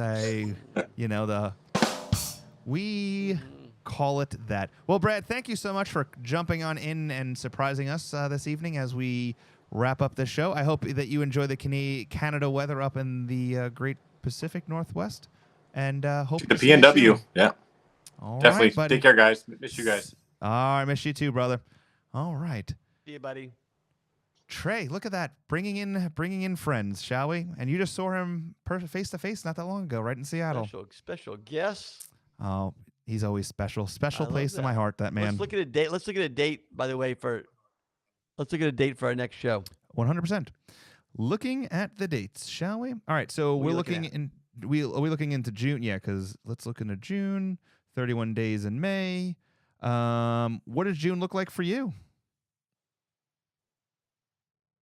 we call it that. Well, Brad, thank you so much for jumping on in and surprising us this evening as we wrap up the show. I hope that you enjoy the Canada weather up in the great Pacific Northwest. And hope The to see you PNW. soon. Yeah. All Definitely. right, buddy. Take care, guys. Miss you guys. All right, miss you too, brother. All right. See you, buddy. Trey, look at that. Bringing in friends, shall we? And you just saw him face to face not that long ago, right in Seattle. Special guest. Oh, he's always special. Special I love place in my that. heart, that man. Let's look at a date. Let's look at a date, by the way, let's look at a date for our next show. 100%. Looking at the dates, shall we? All right, so What are we're you looking looking are we looking into June? Yeah, because let's look into June. 31 days in May. What does June look like for you?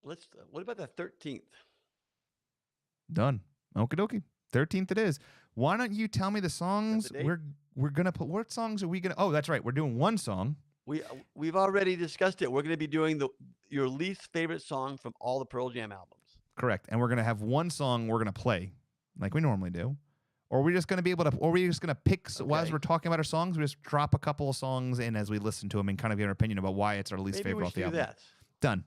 What about the 13th? Done. Okie dokie. 13th it is. Why don't you tell me the songs the date? we're gonna put? What songs are we gonna? Oh, that's right. We're doing one song. We've already discussed it. We're going to be doing your least favorite song from all the Pearl Jam albums. Correct. And we're gonna have one song we're gonna play, like we normally do. Or are we just gonna be able to? Or are we just gonna pick as Okay. we're talking about our songs? We just drop a couple of songs in as we listen to them and kind of give our opinion about why it's our least Maybe favorite we off should the do album. that. Done.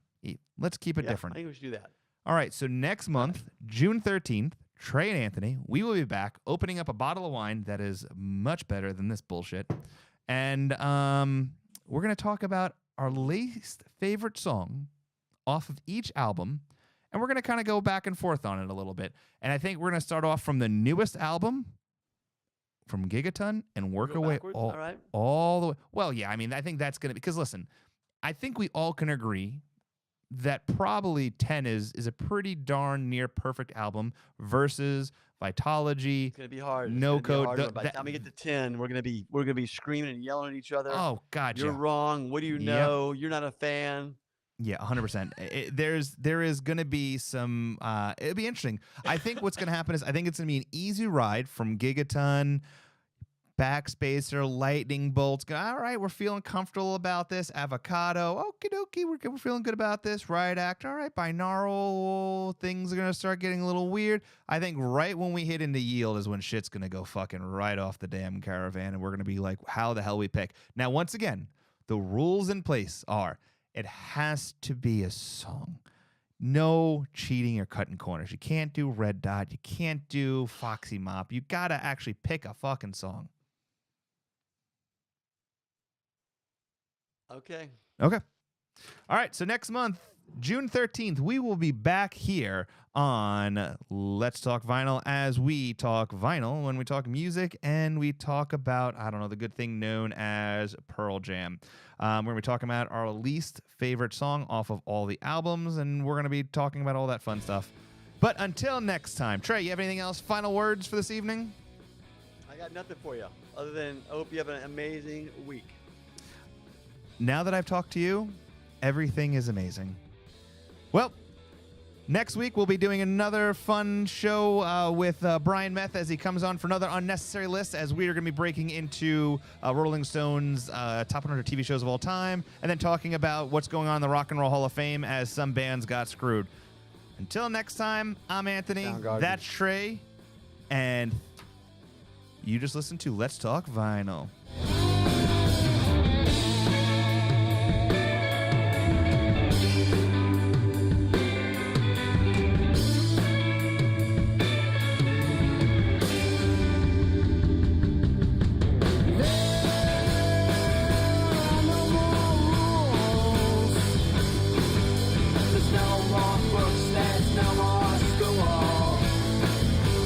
Let's keep it Yeah, different. I think we should do that. All right, so next month, June 13th, Trey and Anthony, we will be back opening up a bottle of wine that is much better than this bullshit. And we're going to talk about our least favorite song off of each album. And we're going to kind of go back and forth on it a little bit. And I think we're going to start off from the newest album, from Gigaton, and work our way backwards? All right. all the way. Well, yeah, I mean, I think that's going to be, because listen, I think we all can agree that probably 10 is a pretty darn near perfect album versus Vitology. It's going to be hard. No It's gonna be a Code. hard one. By the time we get to 10, we're going to be screaming and yelling at each other. Oh God, You're yeah, wrong. What do you Yep. know? You're not a fan. yeah, 100%. There is going to be some. It'll be interesting. I think what's going to happen is I think it's going to be an easy ride from Gigaton, Backspacer, Lightning Bolts. All right, we're feeling comfortable about this. Avocado, okie dokie, we're feeling good about this. Riot Act, all right. Binaural, things are going to start getting a little weird. I think right when we hit into Yield is when shit's going to go fucking right off the damn caravan, and we're going to be like, how the hell we pick? Now, once again, the rules in place are it has to be a song. No cheating or cutting corners. You can't do Red Dot. You can't do Foxy Mop. You got to actually pick a fucking song. Okay. Okay. All right. So next month, June 13th, we will be back here on Let's Talk Vinyl as we talk vinyl, when we talk music and we talk about, I don't know, the good thing known as Pearl Jam. We're going to be talking about our least favorite song off of all the albums, and we're going to be talking about all that fun stuff. But until next time, Trey, you have anything else? Final words for this evening? I got nothing for you other than I hope you have an amazing week. Now that I've talked to you, everything is amazing. Well, next week we'll be doing another fun show with Brian Meth as he comes on for another unnecessary list, as we are going to be breaking into Rolling Stone's top 100 TV shows of all time, and then talking about what's going on in the Rock and Roll Hall of Fame as some bands got screwed. Until next time, I'm Anthony. Soundgarden. That's Trey, and you just listened to Let's Talk Vinyl.